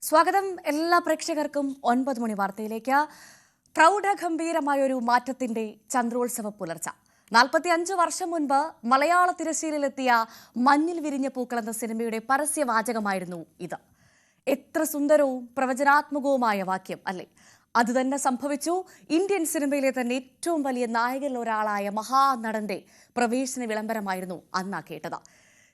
സ്വാഗതം എല്ലാ പ്രേക്ഷകർക്കും 9 മണി വാർത്തയിലേക്ക്. പ്രൗഢഗംഭീരമായൊരു മാറ്റത്തിന്റെ ചന്ദ്രോത്സവ പുലർച്ച. 45 വർഷം മുൻപ് മലയാള തിരശ്ശീലയിലെത്തിയ മഞ്ഞിൽ വിരിഞ്ഞ പൂക്കൾ എന്ന സിനിമയുടെ പരസ്യവാചകമായിരുന്നു ഇത്. എത്ര സുന്ദരവും പ്രവചനാത്മകവുമായ വാക്യം അല്ലേ? അതുതന്നെ സംഭവിച്ചു. ഇന്ത്യൻ സിനിമയിലെ തന്നെ ഏറ്റവും വലിയ നായകരിൽ ഒരാളായ മഹാനടന്റെ പ്രവേശന വിളംബരമായിരുന്നു അന്ന് കേട്ടത്.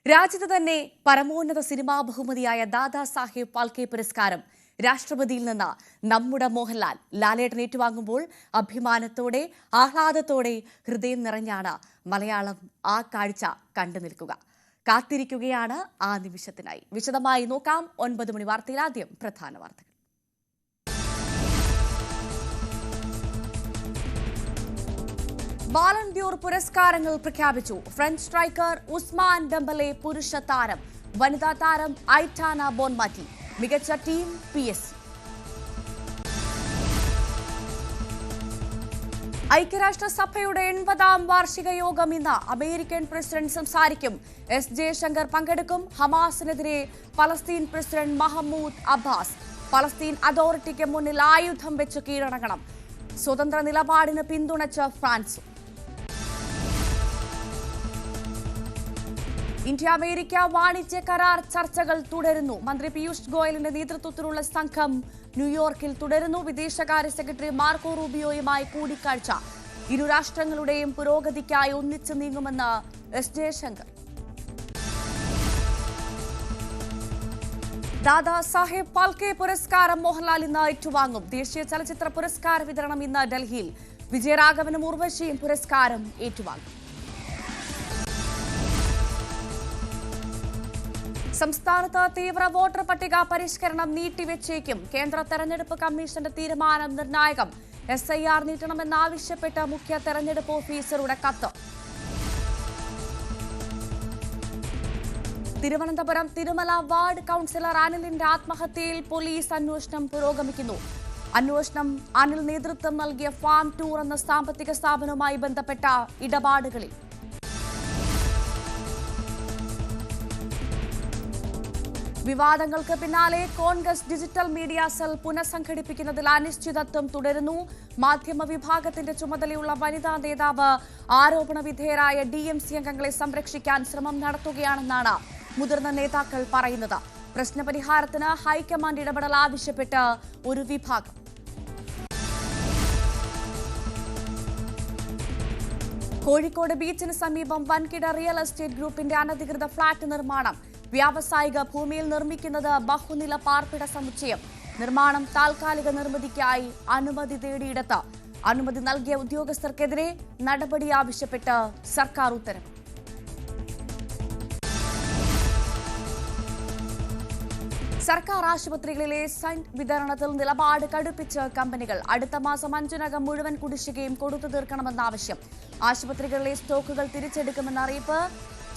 രാജ്യത്ത് തന്നെ പരമോന്നത സിനിമാ ബഹുമതിയായ ദാദാ സാഹേബ് ഫാൽക്കെ പുരസ്കാരം രാഷ്ട്രപതിയിൽ നിന്ന് നമ്മുടെ മോഹൻലാൽ ലാലേട്ടൻ ഏറ്റുവാങ്ങുമ്പോൾ അഭിമാനത്തോടെ ആഹ്ലാദത്തോടെ ഹൃദയം നിറഞ്ഞാണ് മലയാളം ആ കാഴ്ച കണ്ടു നിൽക്കുക. കാത്തിരിക്കുകയാണ് ആ നിമിഷത്തിനായി. വിശദമായി നോക്കാം 9 മണി വാർത്തയിൽ. ആദ്യം പ്രധാന വാർത്തകൾ. ബാലൺ ദ്യോർ പുരസ്കാരങ്ങൾ പ്രഖ്യാപിച്ചു. ഫ്രഞ്ച് സ്ട്രൈക്കർ ഉസ്മാൻ ഡെംബലെ പുരുഷ താരം, വനിതാ താരം ഐറ്റാന ബോൺമാറ്റി, മികച്ച ടീം PSG. ഐക്യരാഷ്ട്രസഭയുടെ 80ാം വാർഷിക യോഗം ഇന്ന്. അമേരിക്കൻ പ്രസിഡന്റ് സംസാരിക്കും. എസ് ജയശങ്കർ പങ്കെടുക്കും. ഹമാസിനെതിരെ Palestine president Mahmoud Abbas. Palestine അതോറിറ്റിക്ക് മുന്നിൽ ആയുധം വെച്ച് കീഴടങ്ങണം. സ്വതന്ത്ര നിലപാടിന് പിന്തുണച്ച് ഫ്രാൻസും. ഇന്ത്യ അമേരിക്ക വാണിജ്യ കരാർ ചർച്ചകൾ തുടരുന്നു. മന്ത്രി പീയൂഷ് ഗോയലിന്റെ നേതൃത്വത്തിലുള്ള സംഘം ന്യൂയോർക്കിൽ തുടരുന്നു. വിദേശകാര്യ സെക്രട്ടറി മാർക്കോ റൂബിയോയുമായി കൂടിക്കാഴ്ച. ഇരു രാഷ്ട്രങ്ങളുടെയും പുരോഗതിക്കായി ഒന്നിച്ചു നീങ്ങുമെന്ന് എസ് ജയശങ്കർ. ദാദാ സാഹേബ് ഫാൽക്കെ പുരസ്കാരം മോഹൻലാൽ ഇന്ന് ഏറ്റുവാങ്ങും. ദേശീയ ചലച്ചിത്ര പുരസ്കാര വിതരണം ഇന്ന് ഡൽഹിയിൽ. വിജയരാഘവനും ഉർവശിയും പുരസ്കാരം ഏറ്റുവാങ്ങും. സംസ്ഥാനത്ത് തീവ്ര വോട്ടർ പട്ടിക പരിഷ്കരണം നീട്ടിവെച്ചേക്കും. കേന്ദ്ര തെരഞ്ഞെടുപ്പ് കമ്മീഷന്റെ തീരുമാനം നിർണായകം. SIR നീട്ടണമെന്നാവശ്യപ്പെട്ട് മുഖ്യ തെരഞ്ഞെടുപ്പ് ഓഫീസറുടെ കത്ത്. തിരുവനന്തപുരം തിരുമല വാർഡ് കൌൺസിലർ അനിലിന്റെ ആത്മഹത്യയിൽ പോലീസ് അന്വേഷണം പുരോഗമിക്കുന്നു. അന്വേഷണം അനിൽ നേതൃത്വം നൽകിയ ഫാം ടൂർ എന്ന സാമ്പത്തിക സ്ഥാപനവുമായി ബന്ധപ്പെട്ട ഇടപാടുകളിൽ. വിവാദങ്ങൾക്ക് പിന്നാലെ കോൺഗ്രസ് ഡിജിറ്റൽ മീഡിയ സെൽ പുനഃസംഘടിപ്പിക്കുന്നതിൽ അനിശ്ചിതത്വം തുടരുന്നു. മാധ്യമ വിഭാഗത്തിന്റെ ചുമതലയുള്ള വനിതാ നേതാവ് ആരോപണ വിധേയരായ DMC അംഗങ്ങളെ സംരക്ഷിക്കാൻ ശ്രമം നടത്തുകയാണെന്നാണ് മുതിർന്ന നേതാക്കൾ പറയുന്നത്. പ്രശ്നപരിഹാരത്തിന് ഹൈക്കമാൻഡ് ഇടപെടൽ ആവശ്യപ്പെട്ട് ഒരു വിഭാഗം. കോഴിക്കോട് ബീച്ചിന് സമീപം വൻകിട റിയൽ എസ്റ്റേറ്റ് ഗ്രൂപ്പിന്റെ അനധികൃത ഫ്ളാറ്റ് നിർമ്മാണം. വ്യാവസായിക ഭൂമിയിൽ നിർമ്മിക്കുന്നത് ബഹുനില പാർപ്പിട സമുച്ചയം. നിർമ്മാണം താൽക്കാലിക നിർമ്മിതിക്കായി അനുമതി തേടിയിടത്ത്. അനുമതി നൽകിയ ഉദ്യോഗസ്ഥർക്കെതിരെ നടപടി ആവശ്യപ്പെട്ട് സർക്കാർ ഉത്തരവ്. സർക്കാർ ആശുപത്രികളിലെ സെന്റ് വിതരണത്തിൽ നിലപാട് കടുപ്പിച്ച് കമ്പനികൾ. അടുത്ത മാസം 5-നകം മുഴുവൻ കുടിശ്ശികയും കൊടുത്തു തീർക്കണമെന്ന ആവശ്യം. ആശുപത്രികളിലെ സ്റ്റോക്കുകൾ തിരിച്ചെടുക്കുമെന്ന അറിയിപ്പ്.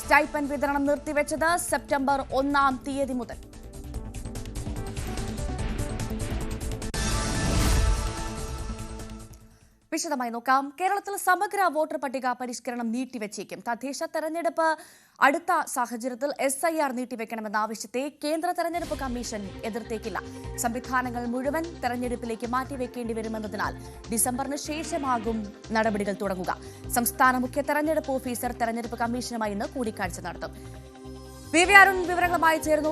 സ്റ്റൈപ്പൻഡ് വിതരണം നിർത്തിവെച്ചത് സെപ്റ്റംബർ 1-ാം തീയതി മുതൽ. വിശദമായി നോക്കാം. കേരളത്തിൽ സമഗ്ര വോട്ടർ പട്ടിക പരിഷ്കരണം നീട്ടിവെച്ചേക്കും. തദ്ദേശ തെരഞ്ഞെടുപ്പ് അടുത്ത സാഹചര്യത്തിൽ SIR നീട്ടിവെക്കണമെന്ന ആവശ്യത്തെ കേന്ദ്ര തെരഞ്ഞെടുപ്പ് കമ്മീഷൻ എതിർത്തേക്കില്ല. സംവിധാനങ്ങൾ മുഴുവൻ തെരഞ്ഞെടുപ്പിലേക്ക് മാറ്റിവെക്കേണ്ടി വരുമെന്നതിനാൽ ഡിസംബറിന് ശേഷമാകും നടപടികൾ തുടങ്ങുക. സംസ്ഥാന മുഖ്യ തെരഞ്ഞെടുപ്പ് ഓഫീസർ തെരഞ്ഞെടുപ്പ് കമ്മീഷനുമായി ഇന്ന് കൂടിക്കാഴ്ച നടത്തും. VV അരുൺ വിവരങ്ങളുമായി ചേർന്നു.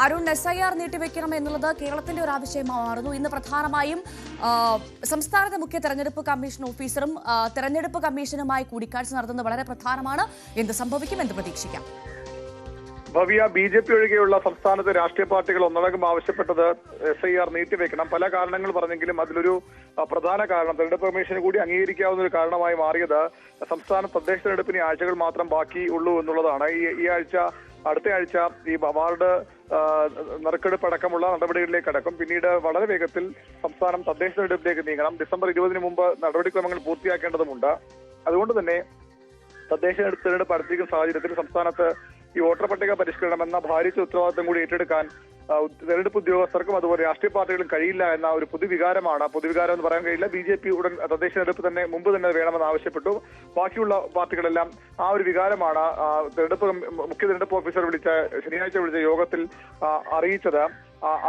അരുൺ, SIR നീട്ടിവെക്കണം എന്നുള്ളത് കേരളത്തിന്റെ ഒരു ആവശ്യമായി മാറുന്നു. ഇന്ന് പ്രധാനമായും സംസ്ഥാനത്തെ മുഖ്യ തെരഞ്ഞെടുപ്പ് കമ്മീഷൻ ഓഫീസറും തെരഞ്ഞെടുപ്പ് കമ്മീഷനുമായി കൂടിക്കാഴ്ച നടത്തുന്നത് വളരെ പ്രധാനമാണ്. എന്ത് സംഭവിക്കും, എന്ത് പ്രതീക്ഷിക്കാം? ഭവ്യ, BJP ഒഴികെയുള്ള സംസ്ഥാനത്തെ രാഷ്ട്രീയ പാർട്ടികൾ ഒന്നടങ്കം ആവശ്യപ്പെട്ടത് SIR നീട്ടിവെക്കണം. പല കാരണങ്ങൾ പറഞ്ഞെങ്കിലും അതിലൊരു പ്രധാന കാരണം തെരഞ്ഞെടുപ്പ് കമ്മീഷന് കൂടി അംഗീകരിക്കാവുന്ന ഒരു കാരണമായി മാറിയത് സംസ്ഥാന തദ്ദേശ തെരഞ്ഞെടുപ്പിന് ആഴ്ചകൾ മാത്രം ബാക്കി ഉള്ളൂ എന്നുള്ളതാണ്. ഈ ആഴ്ച, അടുത്ത ആഴ്ച ഈ വാർഡ് നറുക്കെടുപ്പ് അടക്കമുള്ള നടപടികളിലേക്ക് കടക്കും. പിന്നീട് വളരെ വേഗത്തിൽ സംസ്ഥാനം തദ്ദേശ തെരഞ്ഞെടുപ്പിലേക്ക് നീങ്ങണം. ഡിസംബർ 20-ന് മുമ്പ് നടപടിക്രമങ്ങൾ പൂർത്തിയാക്കേണ്ടതുണ്ട്. അതുകൊണ്ട് തന്നെ തദ്ദേശ തെരഞ്ഞെടുപ്പ് അടുത്തിരിക്കുന്ന സാഹചര്യത്തിൽ സംസ്ഥാനത്ത് ഈ വോട്ടർ പട്ടിക പരിഷ്കരണം എന്ന ഭാരിച്ച ഉത്തരവാദിത്തം കൂടി ഏറ്റെടുക്കാൻ തെരഞ്ഞെടുപ്പ് ഉദ്യോഗസ്ഥർക്കും അതുപോലെ രാഷ്ട്രീയ പാർട്ടികളും കഴിയില്ല എന്ന ഒരു പൊതുവികാരമാണ്. പൊതുവികാരം എന്ന് പറയാൻ കഴിയില്ല. BJP ഉടൻ തദ്ദേശ തെരഞ്ഞെടുപ്പ് തന്നെ മുമ്പ് തന്നെ വേണമെന്ന് ആവശ്യപ്പെട്ടു. ബാക്കിയുള്ള പാർട്ടികളെല്ലാം ആ ഒരു വികാരമാണ് മുഖ്യ തെരഞ്ഞെടുപ്പ് ഓഫീസർ ശനിയാഴ്ച വിളിച്ച യോഗത്തിൽ അറിയിച്ചത്.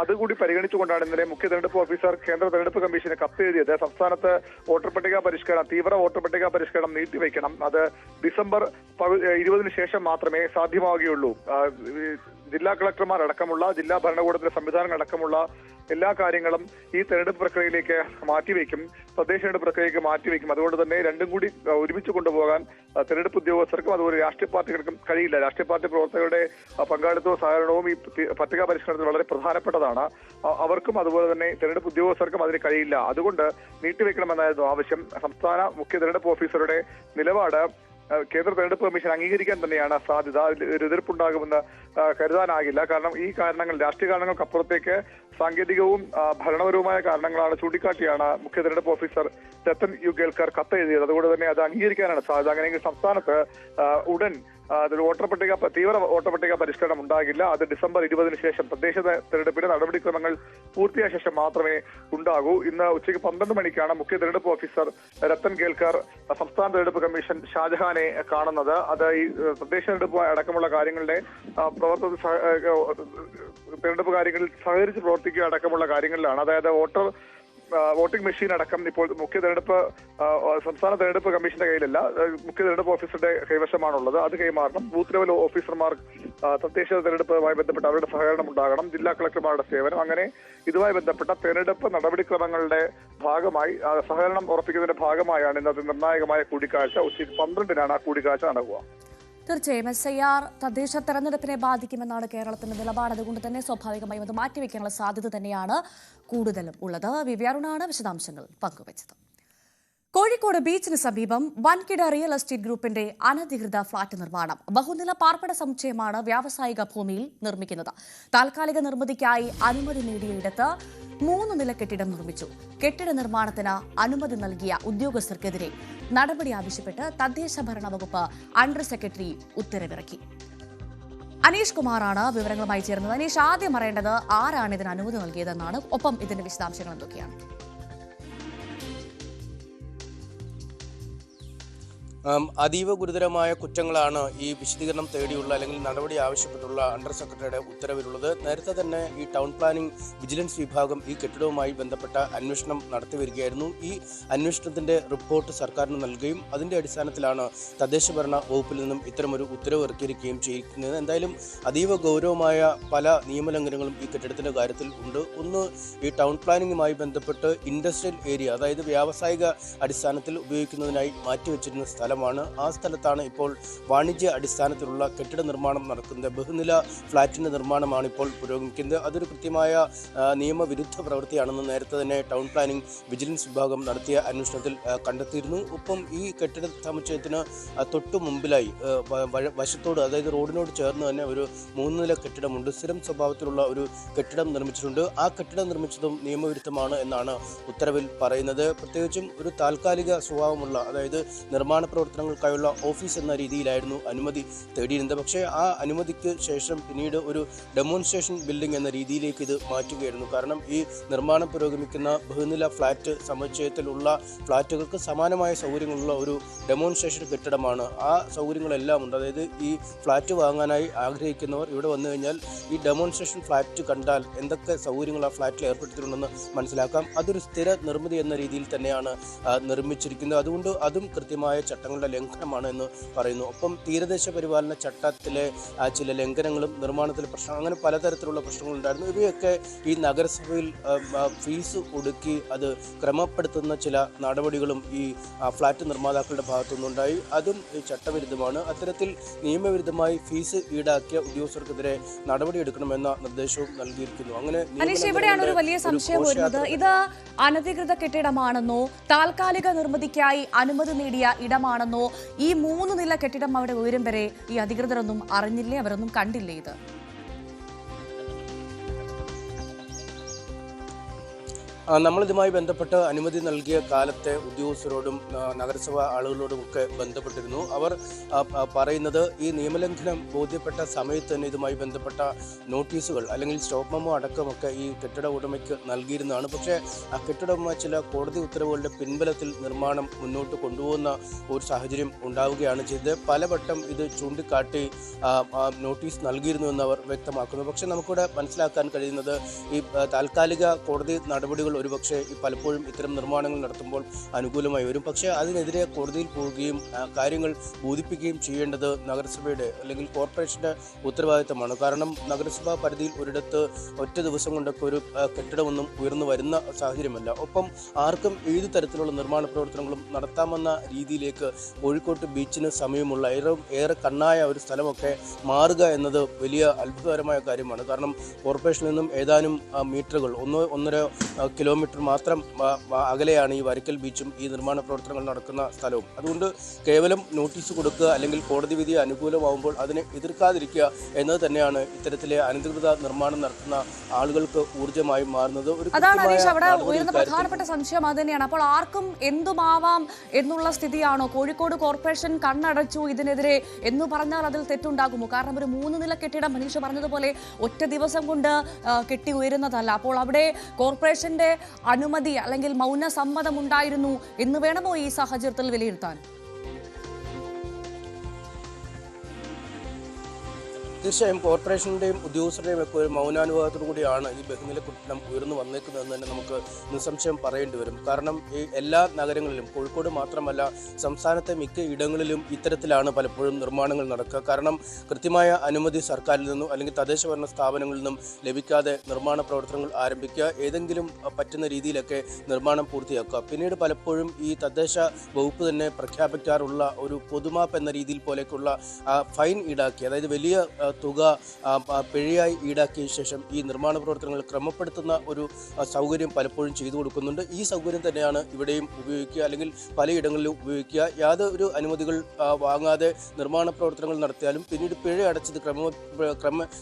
അതുകൂടി പരിഗണിച്ചുകൊണ്ടാണ് ഇന്നലെ മുഖ്യ തെരഞ്ഞെടുപ്പ് ഓഫീസർ കേന്ദ്ര തെരഞ്ഞെടുപ്പ് കമ്മീഷന് കത്തെഴുതിയത്. സംസ്ഥാനത്ത് വോട്ടർ പട്ടിക പരിഷ്കരണം, തീവ്ര വോട്ടർ പട്ടിക പരിഷ്കരണം നീട്ടിവെക്കണം. അത് ഡിസംബർ 20 ശേഷം മാത്രമേ സാധ്യമാവുകയുള്ളൂ. ജില്ലാ കളക്ടർമാർ അടക്കമുള്ള ജില്ലാ ഭരണകൂടത്തിലെ സംവിധാനങ്ങൾ അടക്കമുള്ള എല്ലാ കാര്യങ്ങളും ഈ തെരഞ്ഞെടുപ്പ് പ്രക്രിയയിലേക്ക് മാറ്റിവെക്കും, തദ്ദേശ തെരഞ്ഞെടുപ്പ് പ്രക്രിയയിലേക്ക് മാറ്റിവെക്കും. അതുകൊണ്ട് തന്നെ രണ്ടും കൂടി ഒരുമിച്ച് കൊണ്ടുപോകാൻ തെരഞ്ഞെടുപ്പ് ഉദ്യോഗസ്ഥർക്കും അതുപോലെ രാഷ്ട്രീയ പാർട്ടികൾക്കും കഴിയില്ല. രാഷ്ട്രീയ പാർട്ടി പ്രവർത്തകരുടെ പങ്കാളിത്തവും സഹകരണവും ഈ പട്ടിക പരിഷ്കരണത്തിൽ വളരെ പ്രധാനപ്പെട്ടതാണ്. അവർക്കും അതുപോലെ തന്നെ തെരഞ്ഞെടുപ്പ് ഉദ്യോഗസ്ഥർക്കും അതിന് കഴിയില്ല. അതുകൊണ്ട് നീട്ടിവെക്കണമെന്നായിരുന്നു ആവശ്യം. സംസ്ഥാന മുഖ്യ തെരഞ്ഞെടുപ്പ് ഓഫീസറുടെ നിലപാട് കേന്ദ്ര തെരഞ്ഞെടുപ്പ് കമ്മീഷൻ അംഗീകരിക്കാൻ തന്നെയാണ് സാധ്യത. ഒരു എതിർപ്പുണ്ടാകുമെന്ന് കരുതാനാകില്ല. കാരണം ഈ കാരണങ്ങൾ, രാഷ്ട്രീയ കാരണങ്ങൾക്കപ്പുറത്തേക്ക് സാങ്കേതികവും ഭരണപരവുമായ കാരണങ്ങളാണ് ചൂണ്ടിക്കാട്ടിയാണ് മുഖ്യ തെരഞ്ഞെടുപ്പ് ഓഫീസർ രത്തൻ യു കേൽക്കർ കത്തെഴുതിയത്. അതുകൊണ്ട് തന്നെ അത് അംഗീകരിക്കാനാണ് സാധ്യത. അങ്ങനെയെങ്കിൽ സംസ്ഥാനത്ത് ഉടൻ വോട്ടർ പട്ടിക, തീവ്ര വോട്ടർ പട്ടിക പരിഷ്കരണം ഉണ്ടാകില്ല. അത് ഡിസംബർ 20 ശേഷം തദ്ദേശ തെരഞ്ഞെടുപ്പിന്റെ നടപടിക്രമങ്ങൾ പൂർത്തിയായ ശേഷം മാത്രമേ ഉണ്ടാകൂ. ഇന്ന് ഉച്ചയ്ക്ക് 12 മണിക്കാണ് മുഖ്യ തെരഞ്ഞെടുപ്പ് ഓഫീസർ രത്തൻ കേൽക്കർ സംസ്ഥാന തെരഞ്ഞെടുപ്പ് കമ്മീഷൻ ഷാജഹാനെ കാണുന്നത്. അത് ഈ തദ്ദേശ തെരഞ്ഞെടുപ്പ് അടക്കമുള്ള കാര്യങ്ങളുടെ തെരഞ്ഞെടുപ്പ് കാര്യങ്ങളിൽ സഹകരിച്ച് പ്രവർത്തിക്കുക അടക്കമുള്ള കാര്യങ്ങളിലാണ്. അതായത് വോട്ടിംഗ് മെഷീൻ അടക്കം ഇപ്പോൾ സംസ്ഥാന തെരഞ്ഞെടുപ്പ് കമ്മീഷന്റെ കയ്യിലല്ല, മുഖ്യ തെരഞ്ഞെടുപ്പ് ഓഫീസറുടെ കൈവശമാണുള്ളത്. അത് കൈമാറണം. ബൂത്ത് ലെവൽ ഓഫീസർമാർ തദ്ദേശ തെരഞ്ഞെടുപ്പുമായി ബന്ധപ്പെട്ട് അവരുടെ സഹകരണം ഉണ്ടാകണം. ജില്ലാ കളക്ടർമാരുടെ സേവനം, അങ്ങനെ ഇതുമായി ബന്ധപ്പെട്ട തെരഞ്ഞെടുപ്പ് നടപടിക്രമങ്ങളുടെ ഭാഗമായി സഹകരണം ഉറപ്പിക്കുന്നതിന്റെ ഭാഗമായാണ് ഇന്നത്തെ നിർണായകമായ കൂടിക്കാഴ്ച. ഉച്ചയ്ക്ക് 12-നാണ് ആ കൂടിക്കാഴ്ച നടക്കുക. തീർച്ചയായും SIR തദ്ദേശ തെരഞ്ഞെടുപ്പിനെ ബാധിക്കുമെന്നാണ് കേരളത്തിന്റെ നിലപാട്. അതുകൊണ്ട് തന്നെ സ്വാഭാവികമായും അത് മാറ്റിവെക്കാനുള്ള സാധ്യത തന്നെയാണ് കൂടുതലും ഉള്ളത്. വിവ്യാരുണാണ് വിശദാംശങ്ങൾ പങ്കുവച്ചത്. കോഴിക്കോട് ബീച്ചിന് സമീപം വൻകിട റിയൽ എസ്റ്റേറ്റ് ഗ്രൂപ്പിന്റെ അനധികൃത ഫ്ളാറ്റ് നിർമ്മാണം. ബഹുനില പാർപ്പിട സമുച്ചയമാണ് വ്യാവസായിക ഭൂമിയിൽ നിർമ്മിക്കുന്നത്. താൽക്കാലിക നിർമ്മിതിക്കായി അനുമതി നേടിയയിടത്ത് 3 നില കെട്ടിടം നിർമ്മിച്ചു. കെട്ടിട നിർമ്മാണത്തിന് അനുമതി നൽകിയ ഉദ്യോഗസ്ഥർക്കെതിരെ നടപടി ആവശ്യപ്പെട്ട് തദ്ദേശ ഭരണ വകുപ്പ് അണ്ടർ സെക്രട്ടറി ഉത്തരവിറക്കി. അനീഷ് കുമാറാണ് വിവരങ്ങളുമായി ചേർന്നത്. അനീഷ്, ആദ്യം അറിയേണ്ടത് ആരാണ് ഇതിന് അനുമതി നൽകിയതെന്നാണ്. ഒപ്പം ഇതിന്റെ വിശദാംശങ്ങൾ എന്തൊക്കെയാണ്? അതീവ ഗുരുതരമായ കുറ്റങ്ങളാണ് ഈ വിശദീകരണം തേടിയുള്ള അല്ലെങ്കിൽ നടപടി ആവശ്യപ്പെട്ടുള്ള അണ്ടർ സെക്രട്ടറിയുടെ ഉത്തരവിലുള്ളത്. നേരത്തെ തന്നെ ഈ ടൗൺ പ്ലാനിംഗ് വിജിലൻസ് വിഭാഗം ഈ കെട്ടിടവുമായി ബന്ധപ്പെട്ട അന്വേഷണം നടത്തി വരികയായിരുന്നു. ഈ അന്വേഷണത്തിന്റെ റിപ്പോർട്ട് സർക്കാരിന് നൽകുകയും അതിന്റെ അടിസ്ഥാനത്തിലാണ് തദ്ദേശ ഭരണ വകുപ്പിൽ നിന്നും ഇത്തരമൊരു ഉത്തരവ് ഇറക്കിയിരിക്കുകയും ചെയ്യുന്നത്. എന്തായാലും അതീവ ഗൗരവമായ പല നിയമലംഘനങ്ങളും ഈ കെട്ടിടത്തിന്റെ കാര്യത്തിൽ ഉണ്ട്. ഒന്ന്, ഈ ടൗൺ പ്ലാനിങ്ങുമായി ബന്ധപ്പെട്ട് ഇൻഡസ്ട്രിയൽ ഏരിയ, അതായത് വ്യാവസായിക അടിസ്ഥാനത്തിൽ ഉപയോഗിക്കുന്നതിനായി മാറ്റിവെച്ചിരുന്ന സ്ഥലമാണ്. ആ സ്ഥലത്താണ് ഇപ്പോൾ വാണിജ്യ അടിസ്ഥാനത്തിലുള്ള കെട്ടിട നിർമ്മാണം നടക്കുന്നത്. ബഹുനില ഫ്ളാറ്റിന്റെ നിർമ്മാണമാണ് ഇപ്പോൾ പുരോഗമിക്കുന്നത്. അതൊരു കൃത്യമായ നിയമവിരുദ്ധ പ്രവൃത്തിയാണെന്ന് നേരത്തെ തന്നെ ടൗൺ പ്ലാനിംഗ് വിജിലൻസ് വിഭാഗം നടത്തിയ അന്വേഷണത്തിൽ കണ്ടെത്തിയിരുന്നു. ഒപ്പം ഈ കെട്ടിട സമുച്ചയത്തിന് തൊട്ടു മുമ്പിലായി വശത്തോട്, അതായത് റോഡിനോട് ചേർന്ന് തന്നെ ഒരു 3 നില കെട്ടിടമുണ്ട്. സ്ഥിരം സ്വഭാവത്തിലുള്ള ഒരു കെട്ടിടം നിർമ്മിച്ചിട്ടുണ്ട്. ആ കെട്ടിടം നിർമ്മിച്ചതും നിയമവിരുദ്ധമാണ് എന്നാണ് ഉത്തരവിൽ പറയുന്നത്. പ്രത്യേകിച്ചും ഒരു താൽക്കാലിക സ്വഭാവമുള്ള, അതായത് നിർമ്മാണ പ്രവർത്തനങ്ങൾക്കായുള്ള ഓഫീസ് എന്ന രീതിയിലായിരുന്നു അനുമതി തേടിയിരുന്നത്. പക്ഷേ ആ അനുമതിക്ക് ശേഷം പിന്നീട് ഒരു ഡെമോൺസ്ട്രേഷൻ ബിൽഡിംഗ് എന്ന രീതിയിലേക്ക് ഇത് മാറ്റുകയായിരുന്നു. കാരണം ഈ നിർമ്മാണം പുരോഗമിക്കുന്ന ബഹുനില ഫ്ളാറ്റ് സമുച്ചയത്തിലുള്ള ഫ്ളാറ്റുകൾക്ക് സമാനമായ സൗകര്യങ്ങളുള്ള ഒരു ഡെമോൺസ്ട്രേഷൻ കെട്ടിടമാണ്. ആ സൗകര്യങ്ങളെല്ലാം ഉണ്ട്. അതായത് ഈ ഫ്ളാറ്റ് വാങ്ങാനായി ആഗ്രഹിക്കുന്നവർ ഇവിടെ വന്നു കഴിഞ്ഞാൽ ഈ ഡെമോൺസ്ട്രേഷൻ ഫ്ളാറ്റ് കണ്ടാൽ എന്തൊക്കെ സൗകര്യങ്ങൾ ആ ഫ്ളാറ്റിൽ ഏർപ്പെടുത്തിയിട്ടുണ്ടെന്ന് മനസ്സിലാക്കാം. അതൊരു സ്ഥിര നിർമ്മിതി എന്ന രീതിയിൽ തന്നെയാണ് നിർമ്മിച്ചിരിക്കുന്നത്. അതുകൊണ്ട് അതും കൃത്യമായ ചട്ടങ്ങളുടെ ലംഘനമാണ് എന്ന് പറയുന്നു. ഒപ്പം തീരദേശ പരിപാലന ചട്ടത്തിലെ ചില ലംഘനങ്ങളും നിർമ്മാണത്തിലെ പ്രശ്നം, അങ്ങനെ പലതരത്തിലുള്ള പ്രശ്നങ്ങളുണ്ടായിരുന്നു. ഇവയൊക്കെ ഈ നഗരസഭയിൽ ഫീസ് ഒടുക്കി അത് ക്രമപ്പെടുത്തുന്ന ചില നടപടികളും ഈ ഫ്ളാറ്റ് നിർമ്മാതാക്കളുടെ ഭാഗത്തുനിന്നുണ്ടായി. അതും ചട്ടവിരുദ്ധമാണ്. അത്തരത്തിൽ നിയമവിരുദ്ധമായി ഫീസ് ഈടാക്കിയ ഉദ്യോഗസ്ഥർക്കെതിരെ നടപടിയെടുക്കണമെന്ന നിർദ്ദേശവും നൽകിയിരിക്കുന്നു. അങ്ങനെ ഇവിടെയാണ് ഒരു വലിയ സംശയം വരുന്നത്. ഇത് അനധികൃത കെട്ടിടമാണെന്നോ താൽക്കാലിക നിർമ്മിതിക്കായി അനുമതി നേടിയ ഇടമാണെന്നോ, ഈ 3 നില കെട്ടിടം അവിടെ ഉയരും വരെ ഈ അധികൃതരൊന്നും അറിഞ്ഞില്ലേ, അവരൊന്നും കണ്ടില്ലേ? ഇത് നമ്മളിതുമായി ബന്ധപ്പെട്ട് അനുമതി നൽകിയ കാലത്തെ ഉദ്യോഗസ്ഥരോടും നഗരസഭ ആളുകളോടുമൊക്കെ ബന്ധപ്പെട്ടിരുന്നു. അവർ പറയുന്നത് ഈ നിയമലംഘനം ബോധ്യപ്പെട്ട സമയത്ത് തന്നെ ഇതുമായി ബന്ധപ്പെട്ട നോട്ടീസുകൾ അല്ലെങ്കിൽ സ്റ്റോപ്പ് മെമ്മോ അടക്കമൊക്കെ ഈ കെട്ടിട ഉടമയ്ക്ക് നൽകിയിരുന്നതാണ്. പക്ഷേ ആ കെട്ടിട ഉടമ ചില കോടതി ഉത്തരവുകളുടെ പിൻബലത്തിൽ നിർമ്മാണം മുന്നോട്ട് കൊണ്ടുപോകുന്ന ഒരു സാഹചര്യം ഉണ്ടാവുകയാണ് ചെയ്തത്. പലവട്ടം ഇത് ചൂണ്ടിക്കാട്ടി നോട്ടീസ് നൽകിയിരുന്നുവെന്ന് അവർ വ്യക്തമാക്കുന്നു. പക്ഷേ നമുക്കിവിടെ മനസ്സിലാക്കാൻ കഴിയുന്നത് ഈ താൽക്കാലിക കോടതി നടപടികൾ ഒരുപക്ഷെ പലപ്പോഴും ഇത്തരം നിർമ്മാണങ്ങൾ നടത്തുമ്പോൾ അനുകൂലമായി വരും. പക്ഷേ അതിനെതിരെ കോടതിയിൽ പോവുകയും കാര്യങ്ങൾ ബോധിപ്പിക്കുകയും ചെയ്യേണ്ടത് നഗരസഭയുടെ അല്ലെങ്കിൽ കോർപ്പറേഷന്റെ ഉത്തരവാദിത്തമാണ്. കാരണം നഗരസഭാ പരിധിയിൽ ഒരിടത്ത് ഒറ്റ ദിവസം കൊണ്ടൊക്കെ ഒരു കെട്ടിടമൊന്നും ഉയർന്നു വരുന്ന സാഹചര്യമല്ല. ഒപ്പം ആർക്കും ഏതു തരത്തിലുള്ള നിർമ്മാണ പ്രവർത്തനങ്ങളും നടത്താമെന്ന രീതിയിലേക്ക് കോഴിക്കോട്ട് ബീച്ചിന് സമീപമുള്ള ഏറെ കണ്ണായ ഒരു സ്ഥലമൊക്കെ മാറുക എന്നത് വലിയ അത്ഭുതകരമായ കാര്യമാണ്. കാരണം കോർപ്പറേഷനിൽ നിന്നും ഏതാനും മീറ്ററുകൾ 1-1.5 കിലോമീറ്റർ മാത്രം അകലെയാണ് ഈ വരയ്ക്കൽ ബീച്ചും ഈ നിർമ്മാണ പ്രവർത്തനങ്ങൾ നടക്കുന്ന സ്ഥലവും. അതുകൊണ്ട് കേവലം നോട്ടീസ് കൊടുക്കുക അല്ലെങ്കിൽ കോടതി വിധി അനുകൂലമാവുമ്പോൾ അതിനെ എതിർക്കാതിരിക്കുക എന്നത് തന്നെയാണ് ഇത്തരത്തിലെ അനധികൃത നിർമ്മാണം നടത്തുന്ന ആളുകൾക്ക് ഊർജ്ജമായി മാറുന്നത്. അതാണ് അനീഷ് അവിടെ ഉയർന്ന പ്രധാനപ്പെട്ട സംശയം അത് തന്നെയാണ്. അപ്പോൾ ആർക്കും എന്തുമാവാം എന്നുള്ള സ്ഥിതിയാണോ? കോഴിക്കോട് കോർപ്പറേഷൻ കണ്ണടച്ചു ഇതിനെതിരെ എന്ന് പറഞ്ഞാൽ അതിൽ തെറ്റുണ്ടാകുമോ? കാരണം ഒരു 3 നില കെട്ടിടം മനീഷ് പറഞ്ഞതുപോലെ ഒറ്റ ദിവസം കൊണ്ട് കെട്ടി ഉയരുന്നതല്ല. അപ്പോൾ അവിടെ കോർപ്പറേഷന്റെ അനുമതി അല്ലെങ്കിൽ മൗന സമ്മതം ഉണ്ടായിരുന്നു എന്ന് വേണമോ ഈ സാഹചര്യത്തിൽ വിലയിരുത്താൻ? തീർച്ചയായും കോർപ്പറേഷൻ്റെയും ഉദ്യോഗസ്ഥരുടെയും ഒക്കെ ഒരു മൗനാനുഭവത്തോടു കൂടിയാണ് ഈ ബഹുനില കെട്ടിടം ഉയർന്നു വന്നേക്കുന്നതെന്ന് തന്നെ നമുക്ക് നിസ്സംശയം പറയേണ്ടി വരും. കാരണം ഈ എല്ലാ നഗരങ്ങളിലും കോഴിക്കോട് മാത്രമല്ല സംസ്ഥാനത്തെ മിക്ക ഇടങ്ങളിലും ഇത്തരത്തിലാണ് പലപ്പോഴും നിർമ്മാണങ്ങൾ നടക്കുക. കാരണം കൃത്യമായ അനുമതി സർക്കാരിൽ നിന്നും അല്ലെങ്കിൽ തദ്ദേശഭരണ സ്ഥാപനങ്ങളിൽ നിന്നും ലഭിക്കാതെ നിർമ്മാണ പ്രവർത്തനങ്ങൾ ആരംഭിക്കുക, ഏതെങ്കിലും പറ്റുന്ന രീതിയിലൊക്കെ നിർമ്മാണം പൂർത്തിയാക്കുക. പിന്നീട് പലപ്പോഴും ഈ തദ്ദേശ വകുപ്പ് തന്നെ പ്രഖ്യാപിക്കാറുള്ള ഒരു പൊതുമാപ്പ് എന്ന രീതിയിൽ പോലെയൊക്കെയുള്ള ഫൈൻ ഈടാക്കി, അതായത് വലിയ തുക പിഴയായി ഈടാക്കിയ ശേഷം ഈ നിർമ്മാണ പ്രവർത്തനങ്ങൾ ക്രമപ്പെടുത്തുന്ന ഒരു സൗകര്യം പലപ്പോഴും ചെയ്തു കൊടുക്കുന്നുണ്ട്. ഈ സൗകര്യം തന്നെയാണ് ഇവിടെയും ഉപയോഗിക്കുക, അല്ലെങ്കിൽ പലയിടങ്ങളിലും ഉപയോഗിക്കുക. യാതൊരു അനുമതികൾ വാങ്ങാതെ നിർമ്മാണ പ്രവർത്തനങ്ങൾ നടത്തിയാലും പിന്നീട് പിഴ അടച്ചത്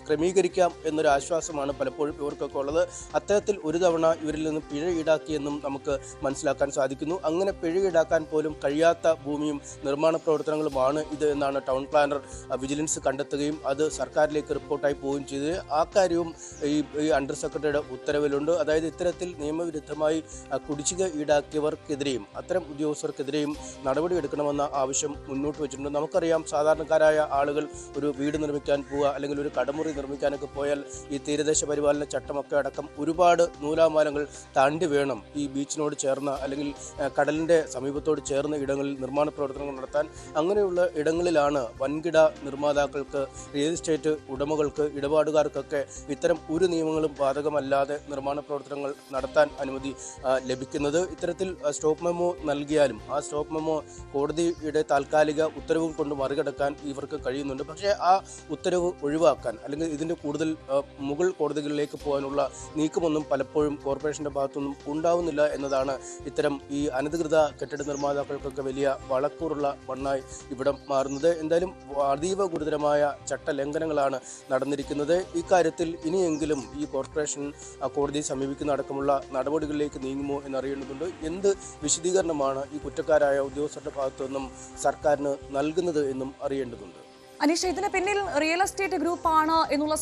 ക്രമീകരിക്കാം എന്നൊരു ആശ്വാസമാണ് പലപ്പോഴും ഇവർക്കൊക്കെ ഉള്ളത്. അത്തരത്തിൽ ഒരു തവണ ഇവരിൽ നിന്ന് പിഴ ഈടാക്കിയെന്നും നമുക്ക് മനസ്സിലാക്കാൻ സാധിക്കുന്നു. അങ്ങനെ പിഴ ഈടാക്കാൻ പോലും കഴിയാത്ത ഭൂമിയും നിർമ്മാണ പ്രവർത്തനങ്ങളുമാണ് ഇത് എന്നാണ് ടൗൺ പ്ലാനർ വിജിലൻസ് കണ്ടെത്തുകയും അത് സർക്കാരിലേക്ക് റിപ്പോർട്ടായി പോവുകയും ചെയ്തത്. ആ കാര്യവും ഈ അണ്ടർ സെക്രട്ടറിയുടെ ഉത്തരവിലുണ്ട്. അതായത് ഇത്തരത്തിൽ നിയമവിരുദ്ധമായി കുടിശ്ശിക ഈടാക്കിയവർക്കെതിരെയും അത്തരം ഉദ്യോഗസ്ഥർക്കെതിരെയും നടപടിയെടുക്കണമെന്ന ആവശ്യം മുന്നോട്ട് വെച്ചിട്ടുണ്ട്. നമുക്കറിയാം, സാധാരണക്കാരായ ആളുകൾ ഒരു വീട് നിർമ്മിക്കാൻ പോവുക അല്ലെങ്കിൽ ഒരു കടമുറി നിർമ്മിക്കാനൊക്കെ പോയാൽ ഈ തീരദേശ പരിപാലന ചട്ടമൊക്കെ അടക്കം ഒരുപാട് നൂലാമാലങ്ങൾ താണ്ടി വേണം ഈ ബീച്ചിനോട് ചേർന്ന അല്ലെങ്കിൽ കടലിൻ്റെ സമീപത്തോട് ചേർന്ന ഇടങ്ങളിൽ നിർമ്മാണ പ്രവർത്തനങ്ങൾ നടത്താൻ. അങ്ങനെയുള്ള ഇടങ്ങളിലാണ് വൻകിട നിർമ്മാതാക്കൾക്ക്, റിയൽ എസ്റ്റേറ്റ് ഉടമകൾക്ക്, ഇടപാടുകാർക്കൊക്കെ ഇത്തരം ഒരു നിയമങ്ങളും ബാധകമല്ലാതെ നിർമ്മാണ പ്രവർത്തനങ്ങൾ നടത്താൻ അനുമതി ലഭിക്കുന്നത്. ഇത്തരത്തിൽ സ്റ്റോപ്പ് മെമ്മോ നൽകിയാലും ആ സ്റ്റോപ്പ് മെമ്മോ കോടതിയുടെ താൽക്കാലിക ഉത്തരവും കൊണ്ട് മറികടക്കാൻ ഇവർക്ക് കഴിയുന്നുണ്ട്. പക്ഷേ ആ ഉത്തരവ് ഒഴിവാക്കാൻ അല്ലെങ്കിൽ ഇതിൻ്റെ കൂടുതൽ മുകൾ കോടതികളിലേക്ക് പോകാനുള്ള നീക്കമൊന്നും പലപ്പോഴും കോർപ്പറേഷൻ്റെ ഭാഗത്തുനിന്നും ഉണ്ടാവുന്നില്ല എന്നതാണ് ഇത്തരം ഈ അനധികൃത കെട്ടിട നിർമ്മാതാക്കൾക്കൊക്കെ വലിയ വളക്കൂറുള്ള മണ്ണായി ഇവിടം മാറുന്നത്. എന്തായാലും അതീവ ഗുരുതരമായ ചട്ടലംഘനങ്ങളാണ് നടന്നിരിക്കുന്നത്. ഇക്കാര്യത്തിൽ ഇനിയെങ്കിലും ഈ കോർപ്പറേഷൻ കോടതിയെ സമീപിക്കുന്ന അടക്കമുള്ള നടപടികളിലേക്ക് നീങ്ങുമോ എന്നറിയേണ്ടതുണ്ട്. എന്ത് വിശദീകരണമാണ് ഈ കുറ്റക്കാരായ ഉദ്യോഗസ്ഥരുടെ ഭാഗത്തു നിന്നും സർക്കാരിന് നൽകുന്നത് എന്നും അറിയേണ്ടതുണ്ട്. അനീഷ, ഇതിന് പിന്നിൽ റിയൽ എസ്റ്റേറ്റ് ഗ്രൂപ്പാണ് എന്നുള്ള